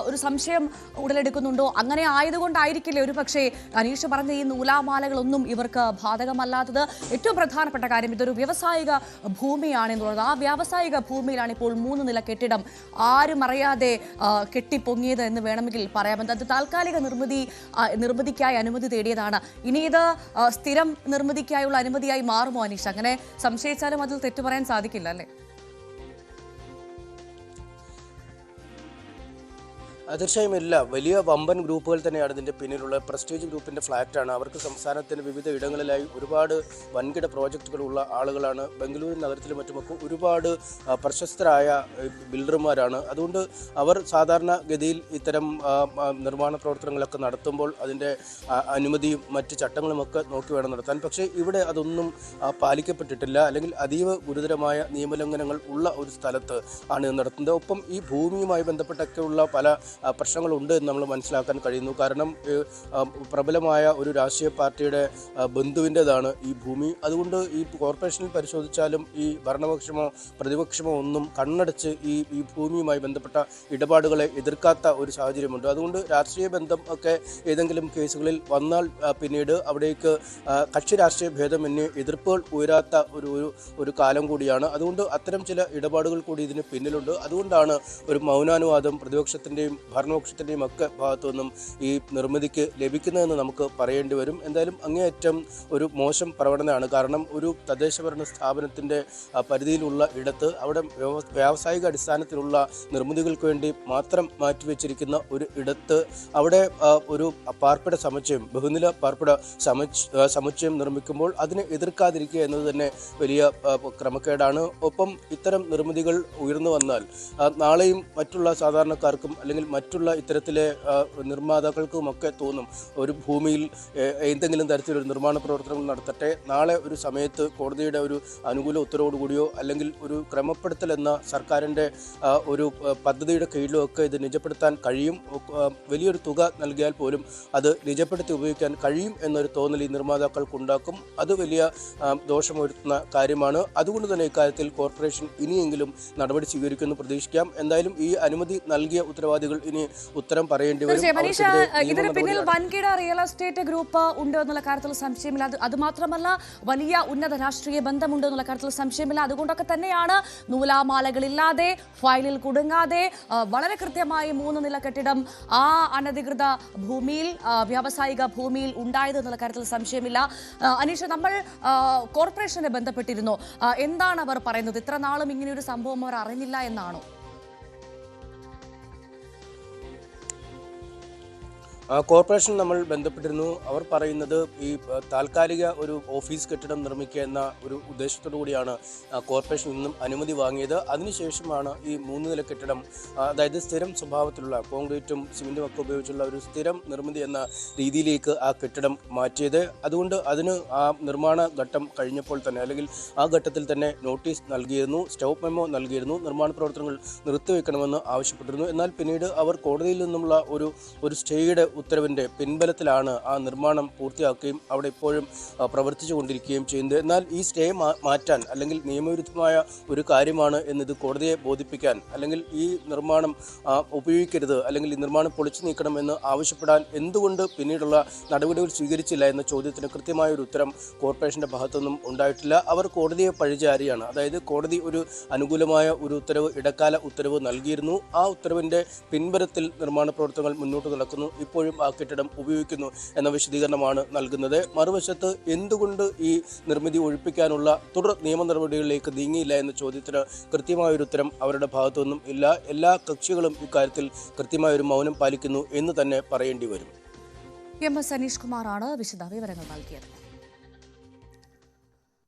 ഒരു സംശയം ഉടലെടുക്കുന്നുണ്ടോ? അങ്ങനെ ആയതുകൊണ്ടായിരിക്കില്ലേ ഒരു പക്ഷേ അനീഷ പറഞ്ഞ ഈ നൂലാമാലകളൊന്നും ഇവർക്ക് ബാധകമല്ലാത്തത്? ഏറ്റവും പ്രധാനപ്പെട്ട കാര്യം, ഇതൊരു വ്യാവസായിക ഭൂമിയാണ് എന്നുള്ളത്. ആ വ്യാവസായിക ഭൂമിയിലാണ് ഇപ്പോൾ 3 നില കെട്ടിടം ആരും അറിയാതെ കെട്ടിപ്പൊങ്ങിയത് എന്ന് വേണമെങ്കിൽ പറയാം. അത് താൽക്കാലിക നിർമ്മിതിക്കായി അനുമതി തേടിയതാണ്. ഇനി ഇത് സ്ഥിരം നിർമ്മിതിക്കായുള്ള അനുമതിയായി മാറുമോ അനീഷ? അങ്ങനെ സംശയിച്ചാലും അതിൽ തെറ്റു പറയാൻ സാധിക്കില്ല അല്ലേ? തീർച്ചയായും ഇല്ല. വലിയ വമ്പൻ ഗ്രൂപ്പുകൾ തന്നെയാണ് ഇതിൻ്റെ പിന്നിലുള്ള. പ്രസ്റ്റീജ് ഗ്രൂപ്പിൻ്റെ ഫ്ലാറ്റാണ്. അവർക്ക് സംസ്ഥാനത്തിൻ്റെ വിവിധ ഇടങ്ങളിലായി ഒരുപാട് വൻകിട പ്രോജക്റ്റുകളുള്ള ആളുകളാണ്. ബംഗളൂരു നഗരത്തിലും മറ്റുമൊക്കെ ഒരുപാട് പ്രശസ്തരായ ബിൽഡർമാരാണ്. അതുകൊണ്ട് അവർ സാധാരണ ഗതിയിൽ ഇത്തരം നിർമ്മാണ പ്രവർത്തനങ്ങളൊക്കെ നടത്തുമ്പോൾ അതിൻ്റെ അനുമതിയും മറ്റ് ചട്ടങ്ങളുമൊക്കെ നോക്കി വേണം നടത്താൻ. പക്ഷേ ഇവിടെ അതൊന്നും പാലിക്കപ്പെട്ടിട്ടില്ല, അല്ലെങ്കിൽ അതീവ ഗുരുതരമായ നിയമലംഘനങ്ങൾ ഉള്ള ഒരു സ്ഥലത്ത് ആണ് ഇത് നടത്തുന്നത്. ഒപ്പം ഈ ഭൂമിയുമായി ബന്ധപ്പെട്ടൊക്കെയുള്ള പല പ്രശ്നങ്ങളുണ്ട് എന്ന് നമ്മൾ മനസ്സിലാക്കാൻ കഴിയുന്നു. കാരണം പ്രബലമായ ഒരു രാഷ്ട്രീയ പാർട്ടിയുടെ ബന്ധുവിൻ്റെതാണ് ഈ ഭൂമി. അതുകൊണ്ട് ഈ കോർപ്പറേഷനിൽ പരിശോധിച്ചാലും ഈ ഭരണപക്ഷമോ പ്രതിപക്ഷമോ ഒന്നും കണ്ണടച്ച് ഈ ഭൂമിയുമായി ബന്ധപ്പെട്ട ഇടപാടുകളെ എതിർക്കാത്ത ഒരു സാഹചര്യമുണ്ട്. അതുകൊണ്ട് രാഷ്ട്രീയ ബന്ധം ഒക്കെ ഏതെങ്കിലും കേസുകളിൽ വന്നാൽ പിന്നീട് അവിടേക്ക് കക്ഷി രാഷ്ട്രീയ ഭേദമന്യേ എതിർപ്പുകൾ ഉയരാത്ത ഒരു കാലം കൂടിയാണ്. അതുകൊണ്ട് അത്തരം ചില ഇടപാടുകൾ കൂടി ഇതിന് പിന്നിലുണ്ട്. അതുകൊണ്ടാണ് ഒരു മൗനാനുവാദം പ്രതിപക്ഷത്തിൻ്റെയും ഭരണപക്ഷത്തിൻ്റെയും ഒക്കെ ഭാഗത്തു നിന്നും ഈ നിർമ്മിതിക്ക് ലഭിക്കുന്നതെന്ന് നമുക്ക് പറയേണ്ടി വരും. എന്തായാലും അങ്ങേയറ്റം ഒരു മോശം പ്രവണതയാണ്. കാരണം ഒരു തദ്ദേശഭരണ സ്ഥാപനത്തിൻ്റെ പരിധിയിലുള്ള ഇടത്ത് അവിടെ വ്യാവസായിക അടിസ്ഥാനത്തിലുള്ള നിർമ്മിതികൾക്ക് വേണ്ടി മാത്രം മാറ്റിവെച്ചിരിക്കുന്ന ഒരു ഇടത്ത് അവിടെ ഒരു പാർപ്പിട സമുച്ചയം, ബഹുനില പാർപ്പിട സമുച്ചയം നിർമ്മിക്കുമ്പോൾ അതിനെ എതിർക്കാതിരിക്കുക എന്നത് തന്നെ വലിയ ക്രമക്കേടാണ്. ഒപ്പം ഇത്തരം നിർമ്മിതികൾ ഉയർന്നു വന്നാൽ നാളെയും മറ്റുള്ള സാധാരണക്കാർക്കും അല്ലെങ്കിൽ മറ്റുള്ള ഇത്തരത്തിലെ നിർമ്മാതാക്കൾക്കുമൊക്കെ തോന്നും ഒരു ഭൂമിയിൽ എന്തെങ്കിലും തരത്തിലൊരു നിർമ്മാണ പ്രവർത്തനങ്ങൾ നടത്തട്ടെ, നാളെ ഒരു സമയത്ത് കോടതിയുടെ ഒരു അനുകൂല ഉത്തരവോടുകൂടിയോ അല്ലെങ്കിൽ ഒരു ക്രമപ്പെടുത്തൽ എന്ന സർക്കാരിൻ്റെ ഒരു പദ്ധതിയുടെ കീഴിലോ ഒക്കെ ഇത് നിജപ്പെടുത്താൻ കഴിയും, വലിയൊരു തുക നൽകിയാൽ പോലും അത് നിജപ്പെടുത്തി ഉപയോഗിക്കാൻ കഴിയും എന്നൊരു തോന്നൽ ഈ നിർമ്മാതാക്കൾക്കുണ്ടാക്കും. അത് വലിയ ദോഷമൊരുത്തുന്ന കാര്യമാണ്. അതുകൊണ്ട് തന്നെ ഇക്കാര്യത്തിൽ കോർപ്പറേഷൻ ഇനിയെങ്കിലും നടപടി സ്വീകരിക്കുമെന്ന് പ്രതീക്ഷിക്കാം. എന്തായാലും ഈ അനുമതി നൽകിയ ഉത്തരവാദികൾ ഇനി ഉത്തരം പറയേണ്ടി വരും. ഇതിന് പിന്നിൽ വൻകിട റിയൽ എസ്റ്റേറ്റ് ഗ്രൂപ്പ് ഉണ്ട് എന്നുള്ള കാര്യത്തിൽ സംശയമില്ല. അതുമാത്രമല്ല വലിയ ഉന്നത രാഷ്ട്രീയ ബന്ധമുണ്ട് എന്നുള്ള കാര്യത്തിൽ സംശയമില്ല. അതുകൊണ്ടൊക്കെ തന്നെയാണ് നൂലാമാലകളില്ലാതെ ഫയലിൽ കുടുങ്ങാതെ വളരെ കൃത്യമായി 3 നില കെട്ടിടം ആ അനധികൃത ഭൂമിയിൽ വ്യാവസായിക ഭൂമിയിൽ ഉണ്ടായത് എന്നുള്ള കാര്യത്തിൽ സംശയമില്ല. അനീഷ, നമ്മൾ കോർപ്പറേഷനെ ബന്ധപ്പെട്ടിരുന്നു. എന്താണ് അവർ പറയുന്നത്? ഇത്ര നാളും ഇങ്ങനെ ഒരു സംഭവം അവർ അറിഞ്ഞില്ല എന്നാണോ? കോർപ്പറേഷൻ നമ്മൾ ബന്ധപ്പെട്ടിരുന്നു. അവർ പറയുന്നത് ഈ താൽക്കാലിക ഒരു ഓഫീസ് കെട്ടിടം നിർമ്മിക്കുക എന്ന ഒരു ഉദ്ദേശത്തോടു കൂടിയാണ് കോർപ്പറേഷനിൽ നിന്നും അനുമതി വാങ്ങിയത്. അതിനുശേഷമാണ് ഈ 3 നില കെട്ടിടം, അതായത് സ്ഥിരം സ്വഭാവത്തിലുള്ള കോൺക്രീറ്റും സിമെൻറ്റും ഒക്കെ ഉപയോഗിച്ചുള്ള ഒരു സ്ഥിരം നിർമ്മിതി എന്ന രീതിയിലേക്ക് ആ കെട്ടിടം മാറ്റിയത്. അതുകൊണ്ട് അതിന് ആ നിർമ്മാണ ഘട്ടം കഴിഞ്ഞപ്പോൾ തന്നെ അല്ലെങ്കിൽ ആ ഘട്ടത്തിൽ തന്നെ നോട്ടീസ് നൽകിയിരുന്നു, സ്റ്റോപ്പ് മെമ്മോ നൽകിയിരുന്നു, നിർമ്മാണ പ്രവർത്തനങ്ങൾ നിർത്തിവെക്കണമെന്ന് ആവശ്യപ്പെട്ടിരുന്നു. എന്നാൽ പിന്നീട് അവർ കോടതിയിൽ നിന്നുള്ള ഒരു സ്റ്റേയുടെ ഉത്തരവിൻ്റെ പിൻബലത്തിലാണ് ആ നിർമ്മാണം പൂർത്തിയാക്കുകയും അവിടെ ഇപ്പോഴും പ്രവർത്തിച്ചു കൊണ്ടിരിക്കുകയും ചെയ്യുന്നത്. എന്നാൽ ഈ സ്റ്റേ മാറ്റാൻ അല്ലെങ്കിൽ നിയമവിരുദ്ധമായ ഒരു കാര്യമാണ് എന്നത് കോടതിയെ ബോധിപ്പിക്കാൻ അല്ലെങ്കിൽ ഈ നിർമ്മാണം ഉപയോഗിക്കരുത് അല്ലെങ്കിൽ ഈ നിർമ്മാണം പൊളിച്ചു നീക്കണം എന്ന് ആവശ്യപ്പെടാൻ എന്തുകൊണ്ട് പിന്നീടുള്ള നടപടികൾ സ്വീകരിച്ചില്ല എന്ന ചോദ്യത്തിന് കൃത്യമായ ഒരു ഉത്തരം കോർപ്പറേഷൻ്റെ ഭാഗത്തുനിന്നും ഉണ്ടായിട്ടില്ല. അവർ കോടതിയെ പഴിചാരിയാണ്. അതായത് കോടതി ഒരു അനുകൂലമായ ഒരു ഉത്തരവ്, ഇടക്കാല ഉത്തരവ് നൽകിയിരുന്നു. ആ ഉത്തരവിൻ്റെ പിൻബലത്തിൽ നിർമ്മാണ പ്രവർത്തനങ്ങൾ മുന്നോട്ട് നടക്കുന്നു, ഇപ്പോഴും ആ കെട്ടിടം ഉപയോഗിക്കുന്നു എന്ന വിശദീകരണമാണ് നൽകുന്നത്. മറുവശത്ത് എന്തുകൊണ്ട് ഈ നിർമ്മിതി ഒഴിപ്പിക്കാനുള്ള തുടർ നിയമ നടപടികളിലേക്ക് നീങ്ങിയില്ല എന്ന ചോദ്യത്തിന് കൃത്യമായൊരു ഉത്തരം അവരുടെ ഭാഗത്തുനിന്നും ഇല്ല. എല്ലാ കക്ഷികളും ഇക്കാര്യത്തിൽ കൃത്യമായൊരു മൗനം പാലിക്കുന്നു എന്ന് തന്നെ പറയേണ്ടി വരും. എം.എസ്. അനീഷ് കുമാറാണ് വിശദ വിവരങ്ങൾ നൽകിയത്.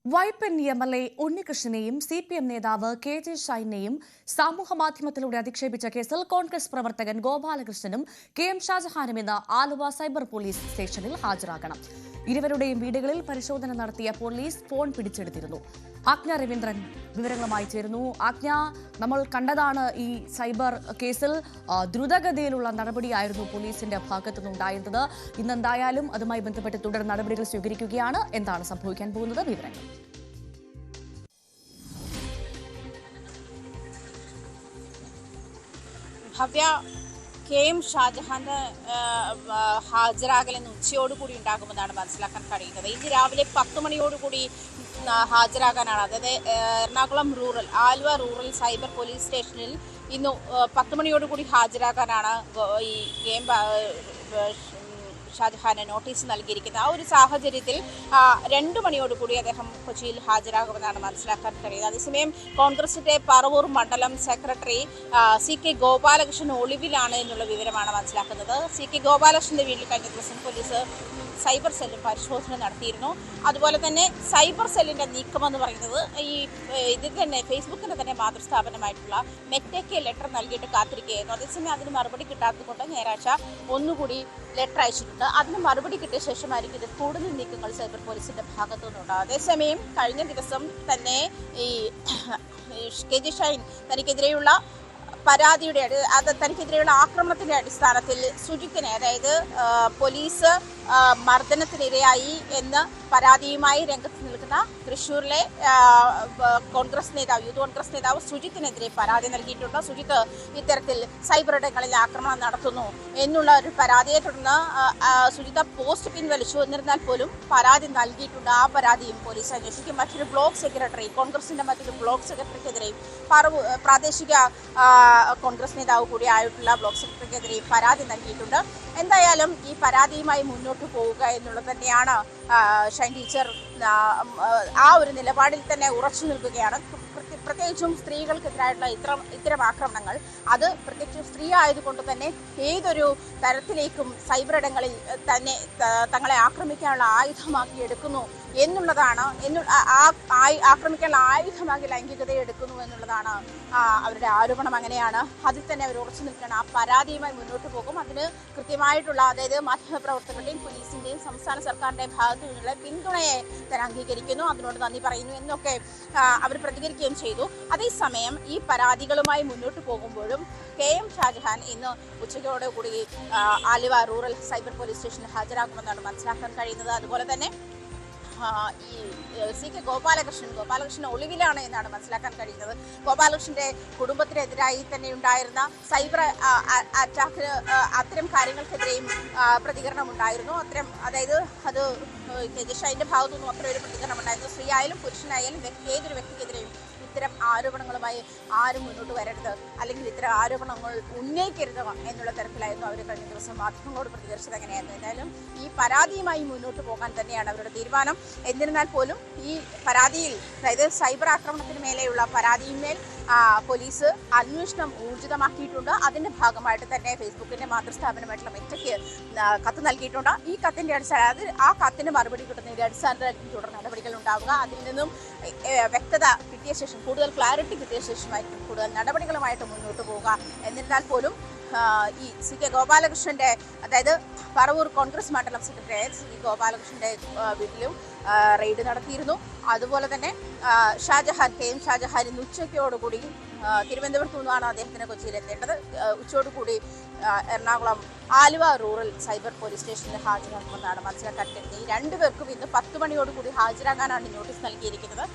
വൈപ്പിൻ എം.എൽ.എ. ഉണ്ണികൃഷ്ണനെയും CPM നേതാവ് KJ ഷൈനെയും സമൂഹമാധ്യമത്തിലൂടെ അധിക്ഷേപിച്ച കേസിൽ കോൺഗ്രസ് പ്രവർത്തകൻ ഗോപാലകൃഷ്ണനും KM ഷാജഹാനും ഇന്ന് ആലുവ സൈബർ പോലീസ് സ്റ്റേഷനിൽ ഹാജരാകണം. ഇരുവരുടെയും വീടുകളിൽ പരിശോധന നടത്തിയ പോലീസ് ഫോൺ പിടിച്ചെടുത്തിരുന്നു. ആജ്ഞ രവീന്ദ്രൻ വിവരങ്ങളുമായി ചേരുന്നു. ആജ്ഞ, നമ്മൾ കണ്ടതാണ് ഈ സൈബർ കേസിൽ ദ്രുതഗതിയിലുള്ള നടപടിയായിരുന്നു പോലീസിന്റെ ഭാഗത്തുനിന്നുണ്ടായിരുന്നത്. ഇന്നെന്തായാലും അതുമായി ബന്ധപ്പെട്ട് തുടർ നടപടികൾ സ്വീകരിക്കുകയാണ്. എന്താണ് സംഭവിക്കാൻ പോകുന്നത്? വിവരങ്ങൾ. ഭവ്യ, KM ഷാജഹാന്റെ ഹാജരാകൽ ഇന്ന് ഉച്ചയോടുകൂടി ഉണ്ടാകുമെന്നാണ് മനസ്സിലാക്കാൻ കഴിയുന്നത്. ഇന്ന് രാവിലെ 10 മണിയോടുകൂടി ഹാജരാകാനാണ്. അതായത് Ernakulam Aluva rural cyber police സ്റ്റേഷനിൽ ഇന്ന് 10 മണിയോടുകൂടി ഹാജരാകാനാണ് ഈ KM ഷാജഹാന് നോട്ടീസ് നൽകിയിരിക്കുന്നത്. ആ ഒരു സാഹചര്യത്തിൽ 2 മണിയോടുകൂടി അദ്ദേഹം കൊച്ചിയിൽ ഹാജരാകുമെന്നാണ് മനസ്സിലാക്കാൻ കഴിയുന്നത്. അതേസമയം കോൺഗ്രസിന്റെ പറവൂർ മണ്ഡലം സെക്രട്ടറി CK ഗോപാലകൃഷ്ണൻ ഒളിവിലാണ് എന്നുള്ള വിവരമാണ് മനസ്സിലാക്കുന്നത്. CK ഗോപാലകൃഷ്ണന്റെ വീട്ടിൽ കഴിഞ്ഞ ദിവസം പോലീസ് സൈബർ സെല്ലും പരിശോധന നടത്തിയിരുന്നു. അതുപോലെ തന്നെ സൈബർ സെല്ലിന്റെ നീക്കമെന്ന് പറയുന്നത് ഇതിൽ തന്നെ ഫേസ്ബുക്കിന്റെ തന്നെ മാതൃസ്ഥാപനമായിട്ടുള്ള മെറ്റയ്ക്ക് ലെറ്റർ നൽകിയിട്ട് കാത്തിരിക്കുകയായിരുന്നു. അതേസമയം അതിന് മറുപടി കിട്ടാത്തതുകൊണ്ട് ഞായറാഴ്ച ഒന്നുകൂടി ലെറ്റർ അയച്ചിട്ടുണ്ട്. അതിന് മറുപടി കിട്ടിയ ശേഷമായിരിക്കും ഇത് കൂടുതൽ നീക്കങ്ങൾ സൈബർ പോലീസിന്റെ ഭാഗത്തു നിന്നുണ്ടാകും. അതേസമയം കഴിഞ്ഞ ദിവസം തന്നെ ഈ KJ ഷൈൻ തനിക്കെതിരെയുള്ള തനിക്കെതിരെയുള്ള ആക്രമണത്തിന്റെ അടിസ്ഥാനത്തിൽ സുജിത്തിനെ, അതായത് പോലീസ് മർദ്ദനത്തിനിരയായി എന്ന് പരാതിയുമായി രംഗത്ത് നിൽക്കുന്ന തൃശ്ശൂരിലെ യൂത്ത് കോൺഗ്രസ് നേതാവ് സുജിത്തിനെതിരെ പരാതി നൽകിയിട്ടുണ്ട്. സുജിത്ത് ഇത്തരത്തിൽ സൈബർ ഇടങ്ങളിൽ ആക്രമണം നടത്തുന്നു എന്നുള്ള ഒരു പരാതിയെ തുടർന്ന് സുജിത്ത് പോസ്റ്റ് പിൻവലിച്ചു. എന്നിരുന്നാൽ പോലും പരാതി നൽകിയിട്ടുണ്ട്. ആ പരാതിയും പോലീസ് അന്വേഷിക്കും. മറ്റൊരു ബ്ലോക്ക് സെക്രട്ടറി, കോൺഗ്രസിന്റെ മറ്റൊരു ബ്ലോക്ക് സെക്രട്ടറിക്കെതിരെയും പ്രാദേശിക കോൺഗ്രസ് നേതാവ് കൂടിയായിട്ടുള്ള ബ്ലോക്ക് സെക്രട്ടറിക്കെതിരെയും പരാതി നൽകിയിട്ടുണ്ട്. എന്തായാലും ഈ പരാതിയുമായി മുന്നോട്ട് പോവുക എന്നുള്ളത് തന്നെയാണ് ഷൈൻ ടീച്ചർ ആ ഒരു നിലപാടിൽ തന്നെ ഉറച്ചു നിൽക്കുകയാണ്. പ്രത്യേകിച്ചും സ്ത്രീകൾക്കെതിരായിട്ടുള്ള ഇത്തരം ആക്രമണങ്ങൾ അത് പ്രത്യേകിച്ചും സ്ത്രീ ആയതുകൊണ്ട് തന്നെ ഏതൊരു തരത്തിലേക്കും സൈബർ ഇടങ്ങളിൽ തന്നെ തങ്ങളെ ആക്രമിക്കാനുള്ള ആയുധമാക്കി എടുക്കുന്നു എന്നുള്ളതാണ്. ആക്രമിക്കാനുള്ള ആയുധമാക്കി ലൈംഗികതയെ എടുക്കുന്നു എന്നുള്ളതാണ് അവരുടെ ആരോപണം. അങ്ങനെയാണ്. അതിൽ തന്നെ അവർ ഉറച്ചു നിൽക്കുകയാണ്. ആ പരാതിയുമായി മുന്നോട്ട് പോകും. അതിന് കൃത്യമായിട്ടുള്ള, അതായത് മാധ്യമപ്രവർത്തകരുടെയും പോലീസിന്റെയും സംസ്ഥാന സർക്കാരിന്റെയും ഭാഗത്തു നിന്നുള്ള പിന്തുണയെ തന്നെ അംഗീകരിക്കുന്നു, അതിനോട് നന്ദി പറയുന്നു എന്നൊക്കെ അവർ പ്രതികരിക്കുകയും ചെയ്തു. അതേസമയം ഈ പരാതികളുമായി മുന്നോട്ട് പോകുമ്പോഴും KM ഷാജഹാൻ ഇന്ന് ഉച്ചയോടുകൂടി ആലുവ റൂറൽ സൈബർ പോലീസ് സ്റ്റേഷനിൽ ഹാജരാകുമെന്നാണ് മനസ്സിലാക്കാൻ കഴിയുന്നത്. അതുപോലെ തന്നെ ഈ CK ഗോപാലകൃഷ്ണൻ ഒളിവിലാണ് എന്നാണ് മനസ്സിലാക്കാൻ കഴിയുന്നത്. ഗോപാലകൃഷ്ണന്റെ കുടുംബത്തിനെതിരായി തന്നെ ഉണ്ടായിരുന്ന സൈബർ അറ്റാക്ക്, അത്തരം കാര്യങ്ങൾക്കെതിരെയും പ്രതികരണം ഉണ്ടായിരുന്നു. അതായത് അത് ഷൈൻ്റെ ഭാഗത്തു നിന്നും അത്ര ഒരു പ്രതികരണം ഉണ്ടായിരുന്നു. സ്ത്രീ ആയാലും പുരുഷനായാലും ഏതൊരു വ്യക്തിക്കെതിരെയും ഇത്തരം ആരോപണങ്ങളുമായി ആരും മുന്നോട്ട് വരരുത്, അല്ലെങ്കിൽ ഇത്തരം ആരോപണങ്ങൾ ഉന്നയിക്കരുത് എന്നുള്ള തരത്തിലായിരുന്നു അവർ കഴിഞ്ഞ ദിവസം മാധ്യമങ്ങളോട് പ്രതികരിച്ചത്. അങ്ങനെയായിരുന്നു. എന്തായാലും ഈ പരാതിയുമായി മുന്നോട്ട് പോകാൻ തന്നെയാണ് അവരുടെ തീരുമാനം. എന്നിരുന്നാൽ പോലും ഈ പരാതിയിൽ, അതായത് സൈബർ ആക്രമണത്തിന് മേലെയുള്ള പരാതിയിന്മേൽ പോലീസ് അന്വേഷണം ഊർജിതമാക്കിയിട്ടുണ്ട്. അതിന്റെ ഭാഗമായിട്ട് തന്നെ ഫേസ്ബുക്കിന്റെ മാതൃസ്ഥാപനമായിട്ടുള്ള മെറ്റയ്ക്ക് കത്ത് നൽകിയിട്ടുണ്ട്. ഈ കത്തിന്റെ അടിസ്ഥാനത്തിൽ ആ കത്തിന് മറുപടി കിട്ടുന്നതിന്റെ അടിസ്ഥാനത്തിൽ തുടർ നടപടികൾ ഉണ്ടാവുക. അതിൽ നിന്നും വ്യക്തത കിട്ടിയ ശേഷം, കൂടുതൽ ക്ലാരിറ്റി കിട്ടിയ ശേഷമായിരിക്കും കൂടുതൽ നടപടികളുമായിട്ട് മുന്നോട്ട് പോവുക. എന്നിരുന്നാൽ പോലും ഈ CK ഗോപാലകൃഷ്ണന്റെ, അതായത് പറവൂർ കോൺഗ്രസ് മണ്ഡലം സെക്രട്ടറിയായ CK ഗോപാലകൃഷ്ണന്റെ വീട്ടിലും റെയ്ഡ് നടത്തിയിരുന്നു. അതുപോലെ തന്നെ KM ഷാജഹാൻ ഇന്ന് ഉച്ചയ്ക്കോടുകൂടി തിരുവനന്തപുരത്തു നിന്നാണ് അദ്ദേഹത്തിന് കൊച്ചിയിലെത്തേണ്ടത്. ഉച്ചയോടുകൂടി Ernakulam Aluva rural cyber police സ്റ്റേഷനിൽ ഹാജരാക്കുമെന്നാണ് മനസ്സിലാക്കാൻ കഴിയുന്നത്. ഈ രണ്ടുപേർക്കും ഇന്ന് 10 മണിയോടുകൂടി ഹാജരാകാനാണ് നോട്ടീസ് നൽകിയിരിക്കുന്നത്.